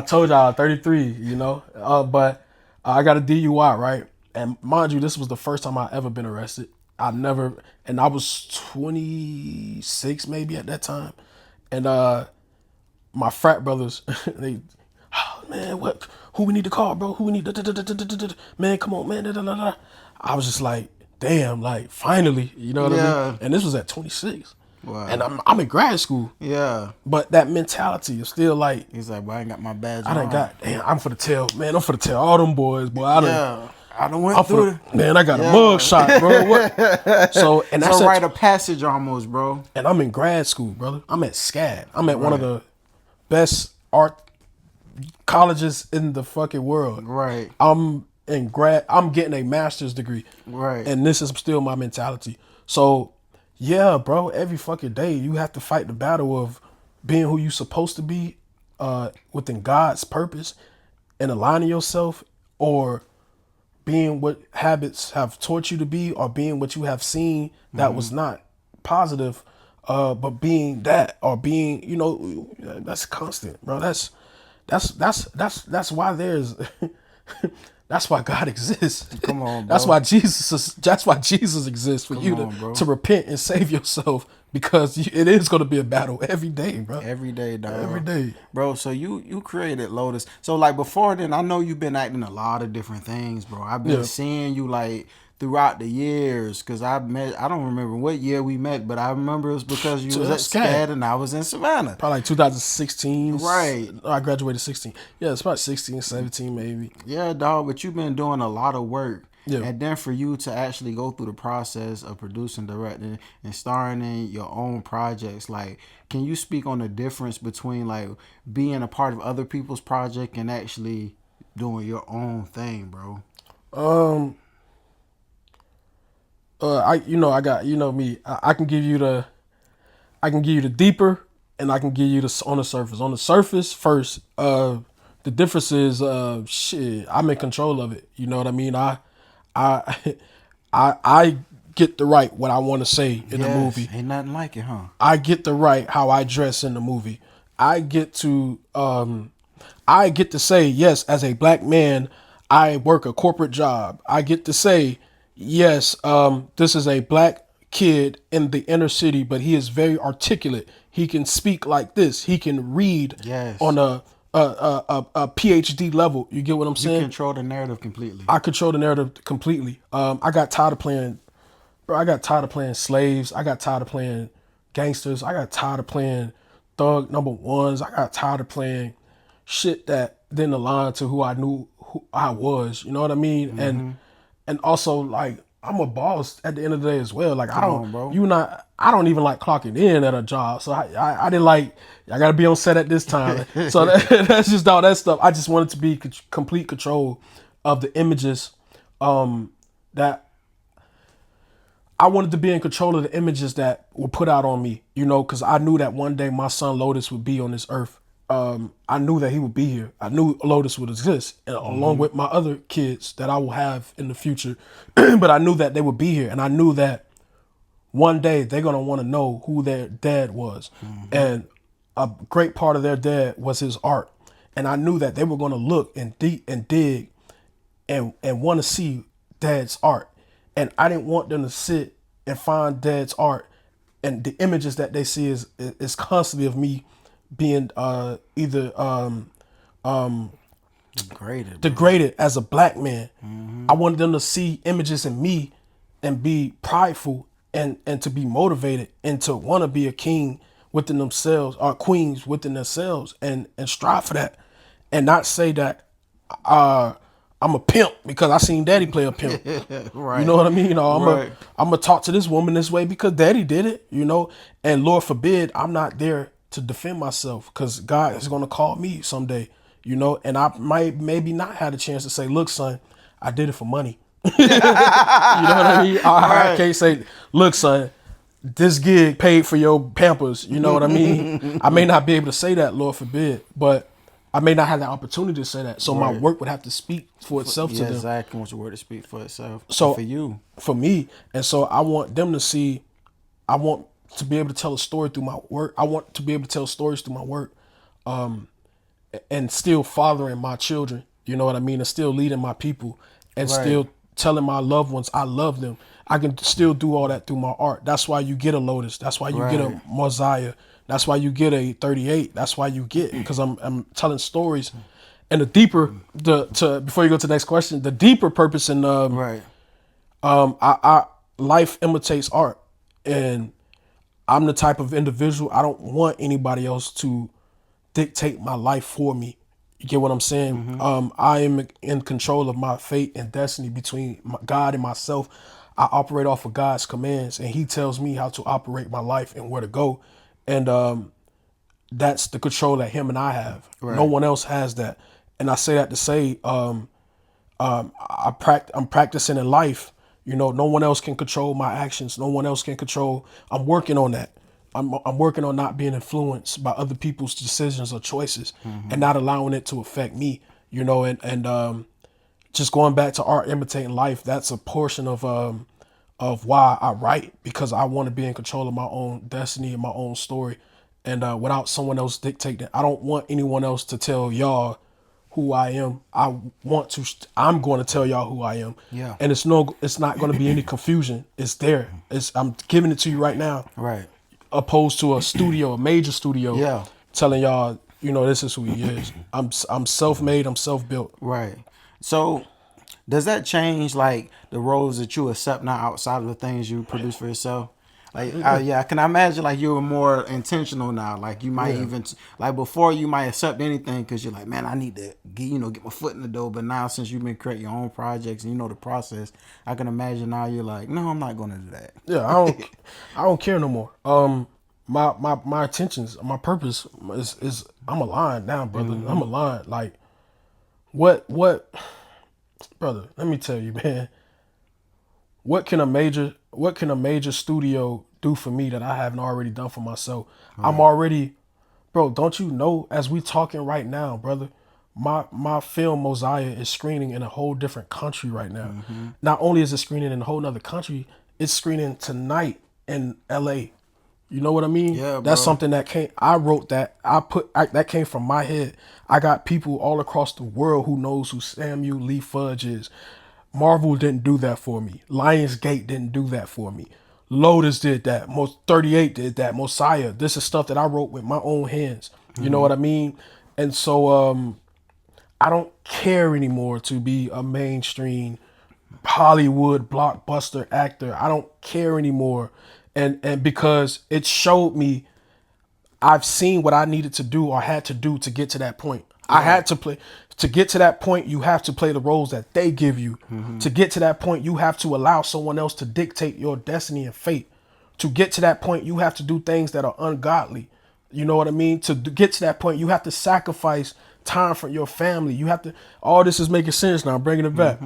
told y'all 33, you know. But I got a DUI, right? And mind you, this was the first time I ever been arrested. And I was 26 maybe at that time. And my frat brothers, they, oh, man, who we need to call, bro? Who we need? Man, come on, man. I was just like, damn, like, finally, you know what I mean? And this was at 26. Wow. And I'm in grad school. Yeah. But that mentality is still like, He's like, boy, I ain't got my badge I done on. got, damn, I'm for the tell all them boys, boy. I done went through it. Man, I got a Yeah. mug shot, bro. What? So, and It's that's a rite at, of passage almost, bro. and I'm in grad school, brother. I'm at SCAD. I'm at one of Right. the best art colleges in the fucking world. Right. I'm getting a master's degree. Right. And this is still my mentality. So, yeah, bro, every fucking day you have to fight the battle of being who you supposed to be within God's purpose and aligning yourself, or being what habits have taught you to be, or being what you have seen that was not positive, but being that, or being, that's constant, bro. That's why there's that's why God exists. Come on, bro. That's why Jesus exists, for you on, bro. to repent and save yourself, because it is going to be a battle every day, bro. Every day, dog. Every day. Bro, so you created Lotus. So like before then, I know you've been acting a lot of different things, bro. I've been Yeah. seeing you like throughout the years, because I don't remember what year we met, but I remember it was because you was at SCAD. SCAD and I was in Savannah. Probably like 2016. Right. I graduated 16. Yeah, it's about 16, 17 maybe. Yeah, dog, but you've been doing a lot of work. Yeah. And then for you to actually go through the process of producing, directing, and starring in your own projects, like, can you speak on the difference between like being a part of other people's project and actually doing your own thing, bro? I got, me. I can give you the deeper, and I can give you the on the surface. On the surface first, the difference is, shit, I'm in control of it. You know what I mean? I I get to write what I want to say in the movie. Ain't nothing like it, huh? I get to write how I dress in the movie. I get to say, yes, as a black man, I work a corporate job. I get to say, yes, this is a black kid in the inner city, but he is very articulate. He can speak like this. He can read Yes. on a PhD level. You get what I'm You saying? control the narrative completely. I control the narrative completely. I got tired of playing, bro. I got tired of playing slaves. I got tired of playing gangsters. I got tired of playing thug number ones. I got tired of playing shit that didn't align to who I knew who I was. You know what I mean? And also, like, I'm a boss at the end of the day as well. Like, I don't even like clocking in at a job. So I didn't like, I gotta be on set at this time. So that's just all that stuff. I just wanted to be complete control of the images, that I wanted to be in control of the images that were put out on me, because I knew that one day my son Lotus would be on this earth. I knew that he would be here. I knew Lotus would exist, and along with my other kids that I will have in the future. But I knew that they would be here, and I knew that one day they're gonna want to know who their dad was, and a great part of their dad was his art. And I knew that they were gonna look and dig and want to see dad's art. And I didn't want them to sit and find dad's art, and the images that they see is constantly of me being either degraded as a black man. I wanted them to see images in me and be prideful, and to be motivated, and to want to be a king within themselves, or queens within themselves, and strive for that, and not say that I'm a pimp because I seen daddy play a pimp. Right. You know what I mean? Right. I'm gonna talk to this woman this way because daddy did it, and Lord forbid I'm not there to defend myself, because God is gonna call me someday, and I might maybe not have a chance to say, look, son, I did it for money. You know what I mean? I can't say, look, son, this gig paid for your Pampers. You know what I mean? I may not be able to say that, Lord forbid, but I may not have the opportunity to say that. So my work would have to speak for itself to them. Exactly. Want your word to speak for itself. So for you, for me, and so I want them to see. I want to be able to tell a story through my work. I want to be able to tell stories through my work, and still fathering my children. You know what I mean? And still leading my people, and still telling my loved ones I love them. I can still do all that through my art. That's why you get a Lotus. That's why you get a Mosiah. That's why you get a 38. That's why you get, because I'm telling stories. And the deeper, before you go to the next question, the deeper purpose in I life imitates art, and I'm the type of individual, I don't want anybody else to dictate my life for me. You get what I'm saying? I am in control of my fate and destiny between God and myself. I operate off of God's commands, and He tells me how to operate my life and where to go. And that's the control that Him and I have. No Right. one else has that. And I say that to say, I'm practicing in life. You know, no one else can control my actions. No one else can control. I'm working on that. I'm working on not being influenced by other people's decisions or choices, and not allowing it to affect me. You know, and just going back to art imitating life. That's a portion of why I write, because I want to be in control of my own destiny and my own story, and without someone else dictating. I don't want anyone else to tell y'all who I am. I'm going to tell y'all who I am. Yeah. And it's not going to be any confusion. It's there. I'm giving it to you right now, Right. opposed to a major studio, Yeah. telling y'all, you know, this is who he is. I'm self-made. I'm self-built. Right. So does that change like the roles that you accept now outside of the things you produce for yourself? Like, yeah, can I imagine like you're more intentional now? Like you might even like before you might accept anything because you're like, man, I need to get my foot in the door. But now since you've been creating your own projects and you know the process, I can imagine now you're like, no, I'm not going to do that. Yeah, I don't care no more. My intentions, my purpose is I'm aligned now, brother. I'm aligned. Like what, brother? Let me tell you, man. What can a major studio do for me that I haven't already done for myself? I'm already, bro. Don't you know? As we talking right now, brother, my film Mosiah is screening in a whole different country right now. Not only is it screening in a whole nother country, it's screening tonight in L.A. You know what I mean? Yeah, That's bro. something that came. I wrote that. That came from my head. I got people all across the world who knows who Samuel Lee Fudge is. Marvel didn't do that for me. Lionsgate didn't do that for me. Lotus did that. 38 did that. Mosiah. This is stuff that I wrote with my own hands. You know what I mean? And so I don't care anymore to be a mainstream Hollywood blockbuster actor. I don't care anymore. And because it showed me I've seen what I needed to do or had to do to get to that point. I had to play to get to that point. You have to play the roles that they give you. To get to that point, you have to allow someone else to dictate your destiny and fate. To get to that point, you have to do things that are ungodly. You know what I mean? Get to that point, you have to sacrifice time from your family. You have to. All this is making sense now. I'm bringing it back.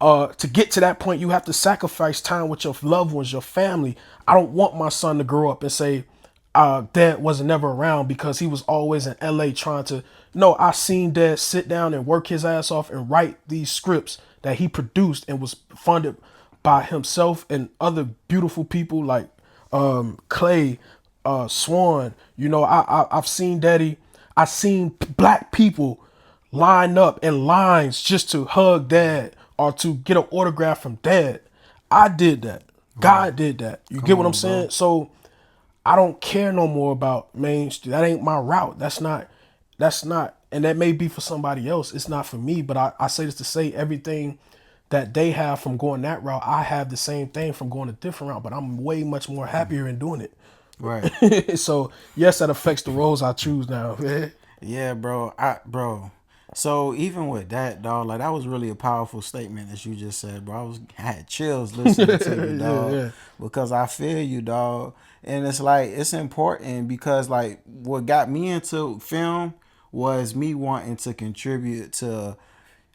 To get to that point, you have to sacrifice time with your loved ones, your family. I don't want my son to grow up and say, Dad wasn't never around because he was always in LA trying to. No, I seen Dad sit down and work his ass off and write these scripts that he produced and was funded by himself and other beautiful people like Clay, Swan. You know, I've seen Daddy. I've seen black people line up in lines just to hug Dad or to get an autograph from Dad. I did that. God did that. You get what I'm saying? So I don't care no more about mainstream. That ain't my route. That's not, and that may be for somebody else. It's not for me, but I say this to say everything that they have from going that route, I have the same thing from going a different route, but I'm way much more happier in doing Right. it. So yes, that affects the roles I choose now. Yeah, bro. Bro. So even with that, dog, like that was really a powerful statement that you just said, bro. I had chills listening to you, dog, yeah. because I feel you, dog. And it's like it's important because like what got me into film was me wanting to contribute to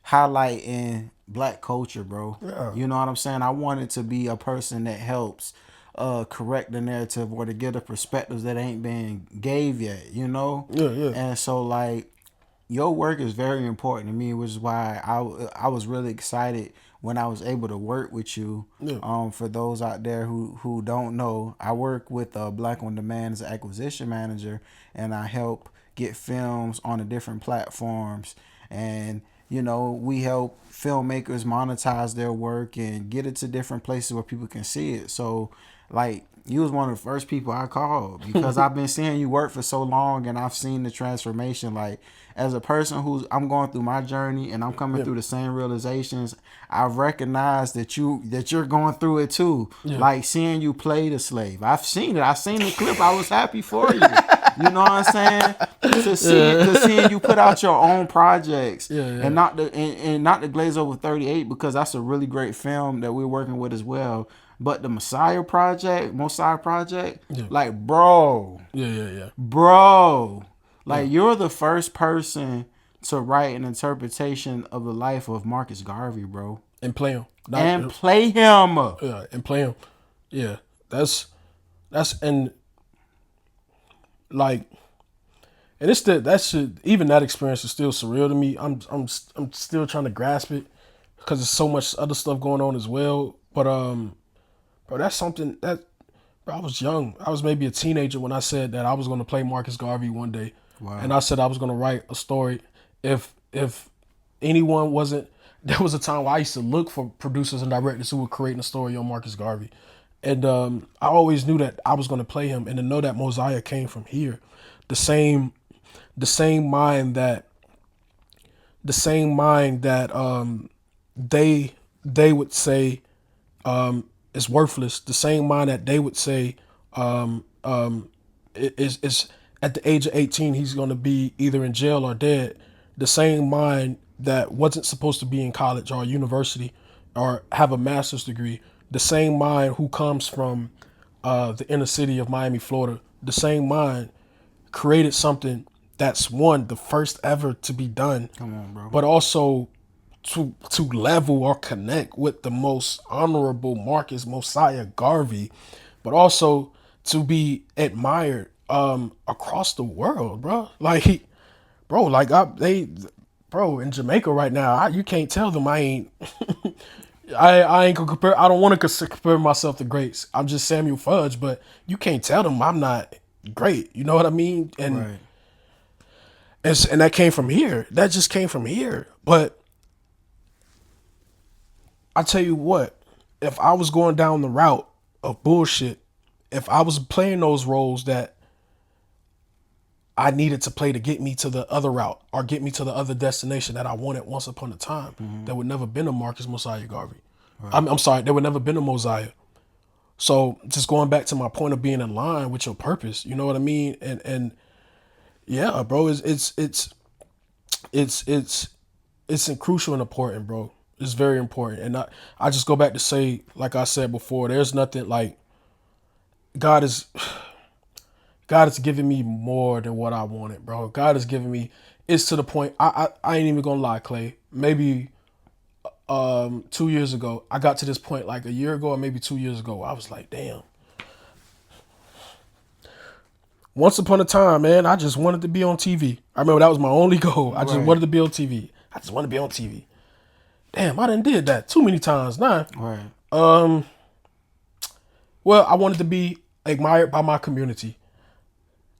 highlighting black culture, bro. Yeah. You know what I'm saying? I wanted to be a person that helps correct the narrative or to get the perspectives that ain't been gave yet, you know? Yeah. And so like your work is very important to me, which is why I was really excited when I was able to work with you. Yeah. For those out there who don't know, I work with Black on Demand as an acquisition manager, and I help get films on the different platforms. And you know, we help filmmakers monetize their work and get it to different places where people can see it. So, like, you was one of the first people I called because I've been seeing you work for so long and I've seen the transformation. Like, as a person I'm going through my journey and I'm coming through the same realizations, I recognize that you're going through it too. Yeah. Like seeing you play the slave. I've seen it. I seen the clip. I was happy for you. You know what I'm saying? To seeing you put out your own projects Yeah. and not the Glaze Over 38, because that's a really great film that we're working with as well. But the Mosiah project, Yeah. like bro, Yeah. bro, Yeah. like you're the first person to write an interpretation of the life of Marcus Garvey, bro, And play him. Not and play him. yeah, and play him. Yeah. That's and like and it's still that should even that experience is still surreal to me. I'm still trying to grasp it because there's so much other stuff going on as well. But bro, that's something that bro, I was young. I was maybe a teenager when I said that I was going to play Marcus Garvey one day, and Wow. I said I was going to write a story. If anyone wasn't, there was a time where I used to look for producers and directors who were creating a story on Marcus Garvey, and I always knew that I was going to play him, and to know that Mosiah came from here, the same the same mind that the same mind that they would say is worthless. The same mind that they would say is at the age of 18 he's going to be either in jail or dead. The same mind that wasn't supposed to be in college or university or have a master's degree. The same mind who comes from the inner city of Miami, Florida. The same mind created something that's one the first ever to be done, Come on, bro. but also to level or connect with the most honorable Marcus Mosiah Garvey, but also to be admired across the world, bro. Like, bro, like bro, in Jamaica right now, you can't tell them I ain't. I ain't gonna compare. I don't want to compare myself to greats. I'm just Samuel Fudge, but you can't tell them I'm not great. You know what I mean? Right. And that came from here. That just came from here. But I tell you what, if I was going down the route of bullshit, if I was playing those roles that I needed to play to get me to the other route or get me to the other destination that I wanted once upon a time, there would never been a Marcus Mosiah Garvey. I'm sorry, there would never been a Mosiah. So just going back to my point of being in line with your purpose, you know what I mean? And yeah, bro, it's crucial and important, bro. It's very important. And I just go back to say, like I said before, there's nothing like God is giving me more than what I wanted, bro. God is giving me, it's to the point, I ain't even gonna lie, Clay. Maybe 2 years ago, I got to this point like a year ago or maybe 2 years ago. I was like, damn. Once upon a time, man, I just wanted to be on TV. I remember that was my only goal. I just Right. wanted to be on TV. I just wanted to be on TV. Damn, I done did that too many times. Nah. Right. Well, I wanted to be admired by my community.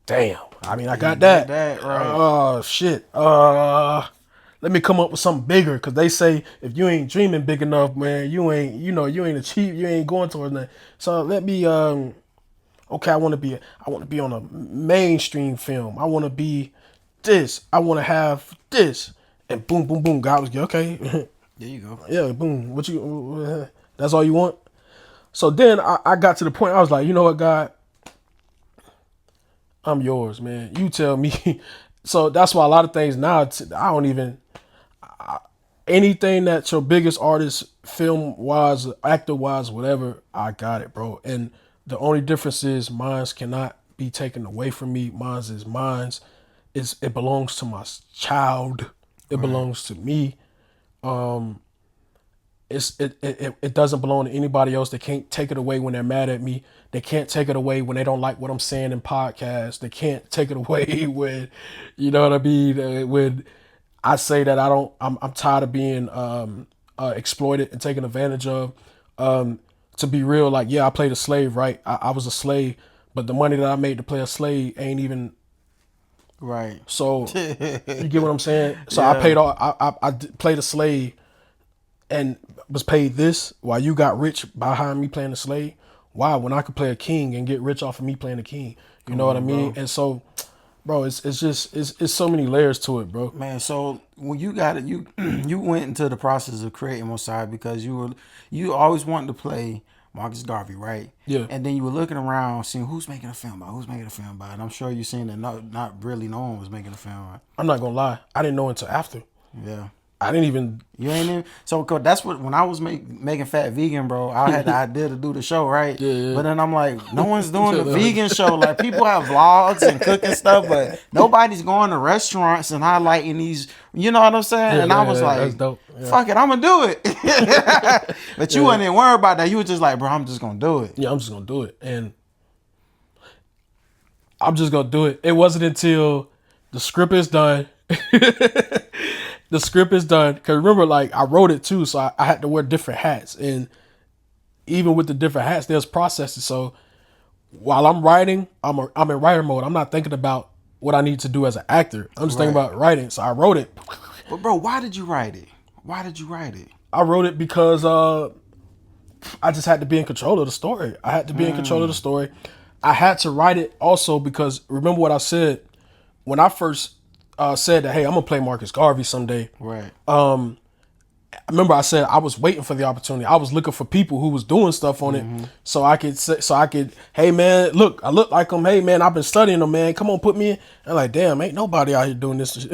Damn. I mean, I got did that. that, right. Oh, shit. Let me come up with something bigger. Cause they say if you ain't dreaming big enough, man, you ain't, you ain't achieved, you ain't going towards that. So let me, okay, I want to be on a mainstream film. I want to be this. I want to have this. And boom, boom, boom. God was okay. There you go. Yeah, boom. What you? That's all you want. So then I got to the point. I was like, you know what, God, I'm yours, man. You tell me. So that's why a lot of things now I don't even anything that your biggest artist, film wise, actor wise, whatever. I got it, bro. And the only difference is mine's cannot be taken away from me. Mine's is mine's. It belongs to my child. It belongs to me. It doesn't belong to anybody else. They can't take it away when they're mad at me. They can't take it away when they don't like what I'm saying in podcasts. They can't take it away when, you know what I mean, when I say that I'm tired of being exploited and taken advantage of. To be real, like, yeah, I played a slave, right? I was a slave, but the money that I made to play a slave ain't even. Right. So you get what I'm saying? So Yeah. I paid all. Played a slave and was paid this while you got rich behind me playing a slave. Why? When I could play a king and get rich off of me playing a king. You know what I mean? bro. And so, bro, it's so many layers to it, bro. Man, so when you got it, you you went into the process of creating Mosiah because you always wanted to play Marcus Garvey, right? Yeah. And then you were looking around, seeing who's making a film about, who's making a film about, and I'm sure you seen that not really no one was making a film about. I'm not gonna lie, I didn't know until after. Yeah. I didn't even. You ain't even so. Cause that's what when I was making Fat Vegan, bro. I had the idea to do the show, right? Yeah. But then I'm like, no one's doing the vegan show. Like people have vlogs and cooking stuff, but nobody's going to restaurants and highlighting these. You know what I'm saying? Yeah, and I was like, that's dope. Yeah. fuck it, I'm gonna do it. But you wasn't even worried about that. You were just like, bro, I'm just gonna do it. Yeah, I'm just gonna do it, and I'm just gonna do it. It wasn't until the script is done. The script is done. Cause remember, like I wrote it too, so I had to wear different hats, and even with the different hats, there's processes. So while I'm writing, I'm in writer mode. I'm not thinking about what I need to do as an actor. I'm just thinking about writing. So I wrote it. But bro, why did you write it? Why did you write it? I wrote it because I just had to be in control of the story. I had to be in control of the story. I had to write it also because remember what I said when I first said that, hey, I'm gonna play Marcus Garvey someday. Right. Remember I said I was waiting for the opportunity. I was looking for people who was doing stuff on it so I could, hey man, look, I look like them. Hey man, I've been studying them, man. Come on, put me in. And like, damn, ain't nobody out here doing this. You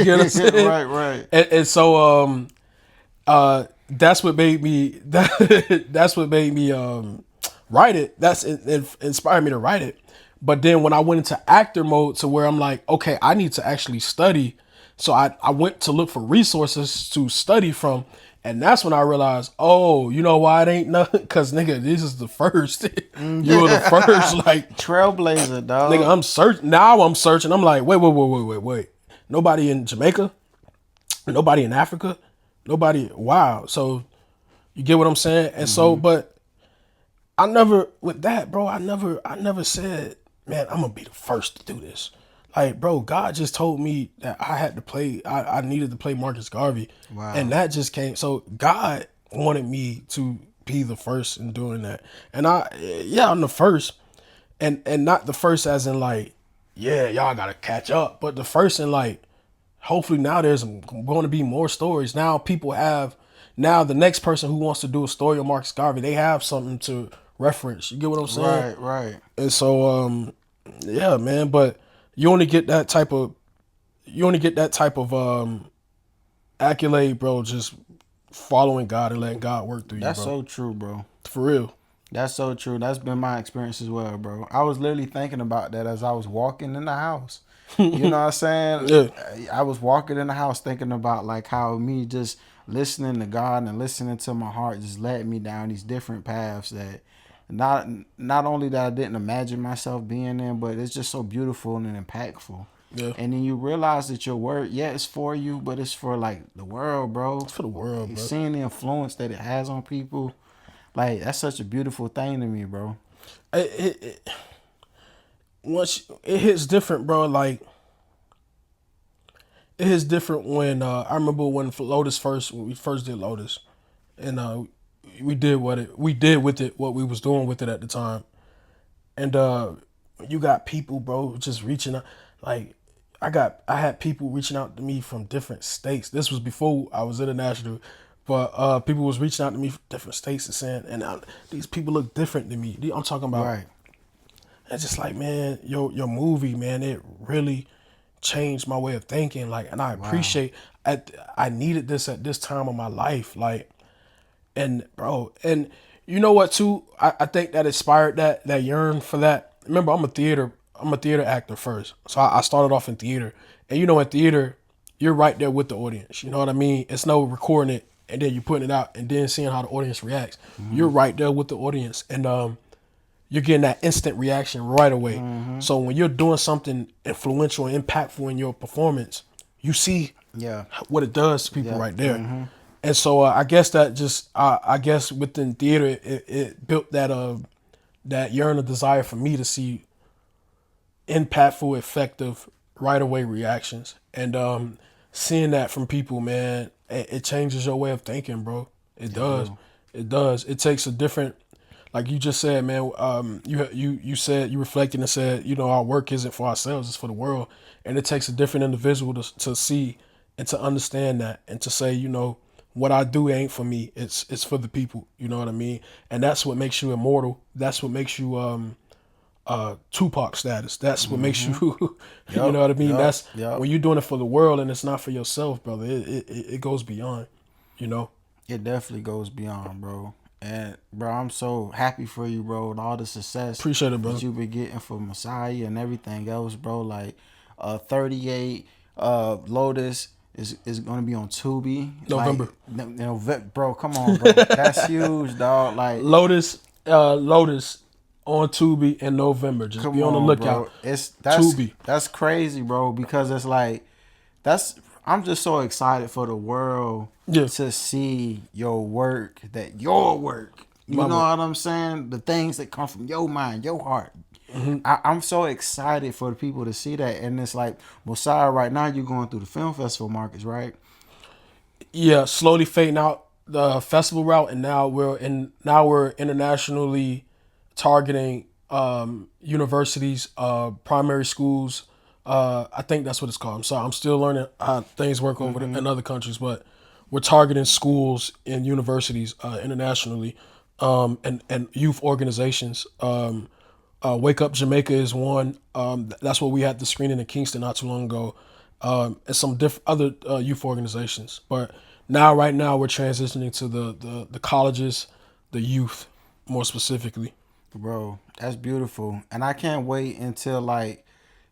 get what I'm saying? Right. And so that's what made me that's what made me write it. That's inspired me to write it. But then when I went into actor mode to where I'm like, okay, I need to actually study. So I went to look for resources to study from. And that's when I realized, oh, you know why it ain't nothing? Because, nigga, this is the first. You were the first, like. Trailblazer, dog. Nigga, I'm searching. Now I'm searching. I'm like, wait. Nobody in Jamaica? Nobody in Africa? Nobody. Wow. So you get what I'm saying? And so, but I never, with that, bro, I never said, man, I'm going to be the first to do this. Like, bro, God just told me that I had to play, I needed to play Marcus Garvey. Wow. And that just came. So God wanted me to be the first in doing that. And I'm the first. And not the first as in like, yeah, y'all got to catch up. But the first in like, hopefully now there's going to be more stories. Now now the next person who wants to do a story of Marcus Garvey, they have something to reference. You get what I'm saying? Right. And so, yeah, man, but you only get that type of accolade, bro, just following God and letting God work through you, bro. That's so true, bro. For real. That's so true. That's been my experience as well, bro. I was literally thinking about that as I was walking in the house. You know what I'm saying? Yeah. I was walking in the house thinking about like how me just listening to God and listening to my heart just led me down these different paths that not only that I didn't imagine myself being in, but it's just so beautiful and impactful. Yeah. And then you realize that your word, it's for you, but it's for like the world, bro. It's for the world, bro. Seeing the influence that it has on people, like that's such a beautiful thing to me, bro. Once it hits different, bro. Like it hits different when I remember when we first did Lotus, and we did with it what we was doing with it at the time, and you got people, bro, just reaching out. Like I had people reaching out to me from different states. This was before I was international. But people was reaching out to me from different states and saying, these people look different than me. I'm talking about, Right. And just like, man, your movie, man, it really changed my way of thinking. Like, and I appreciate. I needed this at this time of my life. Like, and bro, and you know what too? I think that inspired that yearn for that. Remember, I'm a theater actor first, so I started off in theater, and you know, in theater, you're right there with the audience. You know what I mean? It's no recording it and then you're putting it out and then seeing how the audience reacts. You're right there with the audience, and you're getting that instant reaction right away. So when you're doing something influential and impactful in your performance, you see what it does to people right there. And so I guess that just I guess within theater it built that yearning desire for me to see impactful, effective, right away reactions, and seeing that from people, man, it changes your way of thinking, bro. It does. It does. It takes a different, like you just said, man. You said, you reflected and said, you know, our work isn't for ourselves; it's for the world. And it takes a different individual to see and to understand that, and to say, you know, what I do ain't for me. It's for the people. You know what I mean? And that's what makes you immortal. That's what makes you Tupac status. That's what makes you you know Yep, what I mean? yep, That's yep. when you're doing it for the world and it's not for yourself, brother. It goes beyond, you know. It definitely goes beyond, bro. And bro, I'm so happy for you, bro, and all the success Appreciate it, that brother. you've been getting for Mosiah and everything else, bro. Like 38 Lotus is gonna be on Tubi. November. Like bro, come on, bro. That's huge, dog. Like, Lotus on Tubi in November. Just be come on the on, lookout. bro. It's Tubi. that's crazy, bro, because it's like that's I'm just so excited for the world Yeah. to see your work, that your work. You My know work. what I'm saying? The things that come from your mind, your heart. I'm so excited for the people to see that. And it's like, Mosiah, right now you're going through the film festival markets, right? Yeah, slowly fading out the festival route, and now we're internationally targeting universities, primary schools. I think that's what it's called. I'm sorry, I'm still learning how things work over in other countries, but we're targeting schools and universities internationally, and youth organizations. Wake Up Jamaica is one. That's what we had the screening in Kingston not too long ago, and some other youth organizations. But right now, we're transitioning to the colleges, the youth, more specifically. Bro, that's beautiful. And I can't wait until, like,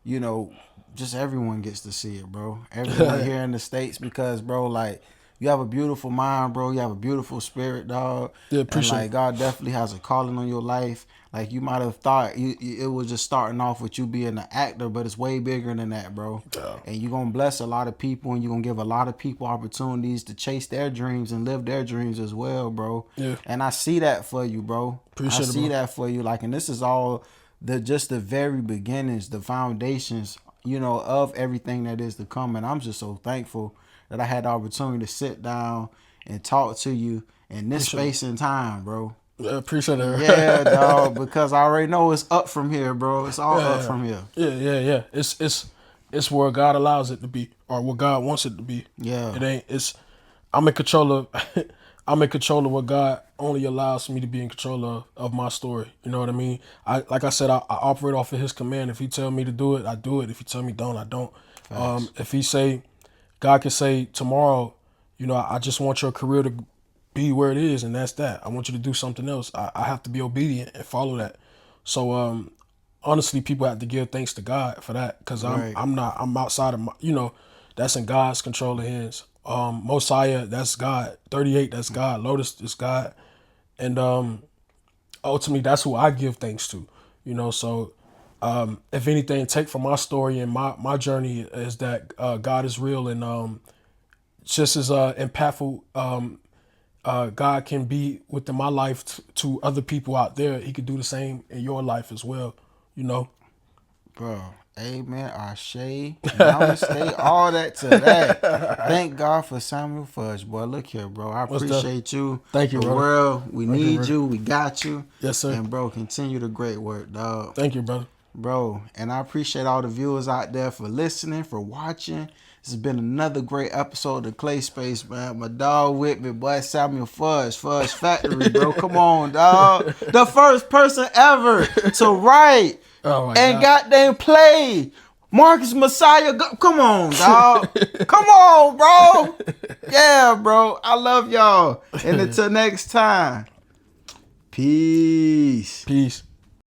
you know, just everyone gets to see it, bro. Everyone here in the States, because, bro, like, you have a beautiful mind, bro. You have a beautiful spirit, dog. Yeah, And, appreciate like, it. God definitely has a calling on your life. Like, you might have thought it was just starting off with you being an actor, but it's way bigger than that, bro. Yeah. And you're going to bless a lot of people, and you're going to give a lot of people opportunities to chase their dreams and live their dreams as well, bro. Yeah, And I see that for you, bro. I appreciate it, see bro. that for you. Like, and this is all just the very beginnings, the foundations, of everything that is to come. And I'm just so thankful that I had the opportunity to sit down and talk to you in this Appreciate it. space and time, bro. Yeah, appreciate Yeah, it. dog, because I already know it's up from here, bro. It's all up Yeah, from here. yeah. It's where God allows it to be, or what God wants it to be. Yeah. It ain't. It's. I'm in control of. I'm in control of what God only allows me to be in control of my story. You know what I mean? Like I said, I operate off of His command. If He tell me to do it, I do it. If He tell me don't, I don't. Facts. If He say, God can say tomorrow, I just want your career to be where it is, and that's that. I want you to do something else. I have to be obedient and follow that. So honestly, people have to give thanks to God for that, because Right. I'm outside of that's in God's control of hands. Mosiah, that's God. 38, that's God. Lotus is God, and ultimately that's who I give thanks to. So if anything, take from my story and my journey is that God is real, and just as impactful God can be within my life to other people out there, He could do the same in your life as well. You know. Bro, amen, Ashe, namaste, all that to that. Thank God for Samuel Fudge, boy. Look here, bro. I What's that? appreciate you. Thank you, The brother. world, we Thank you, need brother. you. We got you. Yes, sir. And, bro, continue the great work, dog. Thank you, brother. Bro, and I appreciate all the viewers out there for listening, for watching. This has been another great episode of the Clay Space, man. My dog with me, boy, Samuel Fudge Factory, bro. Come on, dog. The first person ever to write Oh my and God. goddamn play Marcus Mosiah. Come on, dog. Come on, bro. Yeah, bro. I love y'all. And until next time, peace. Peace.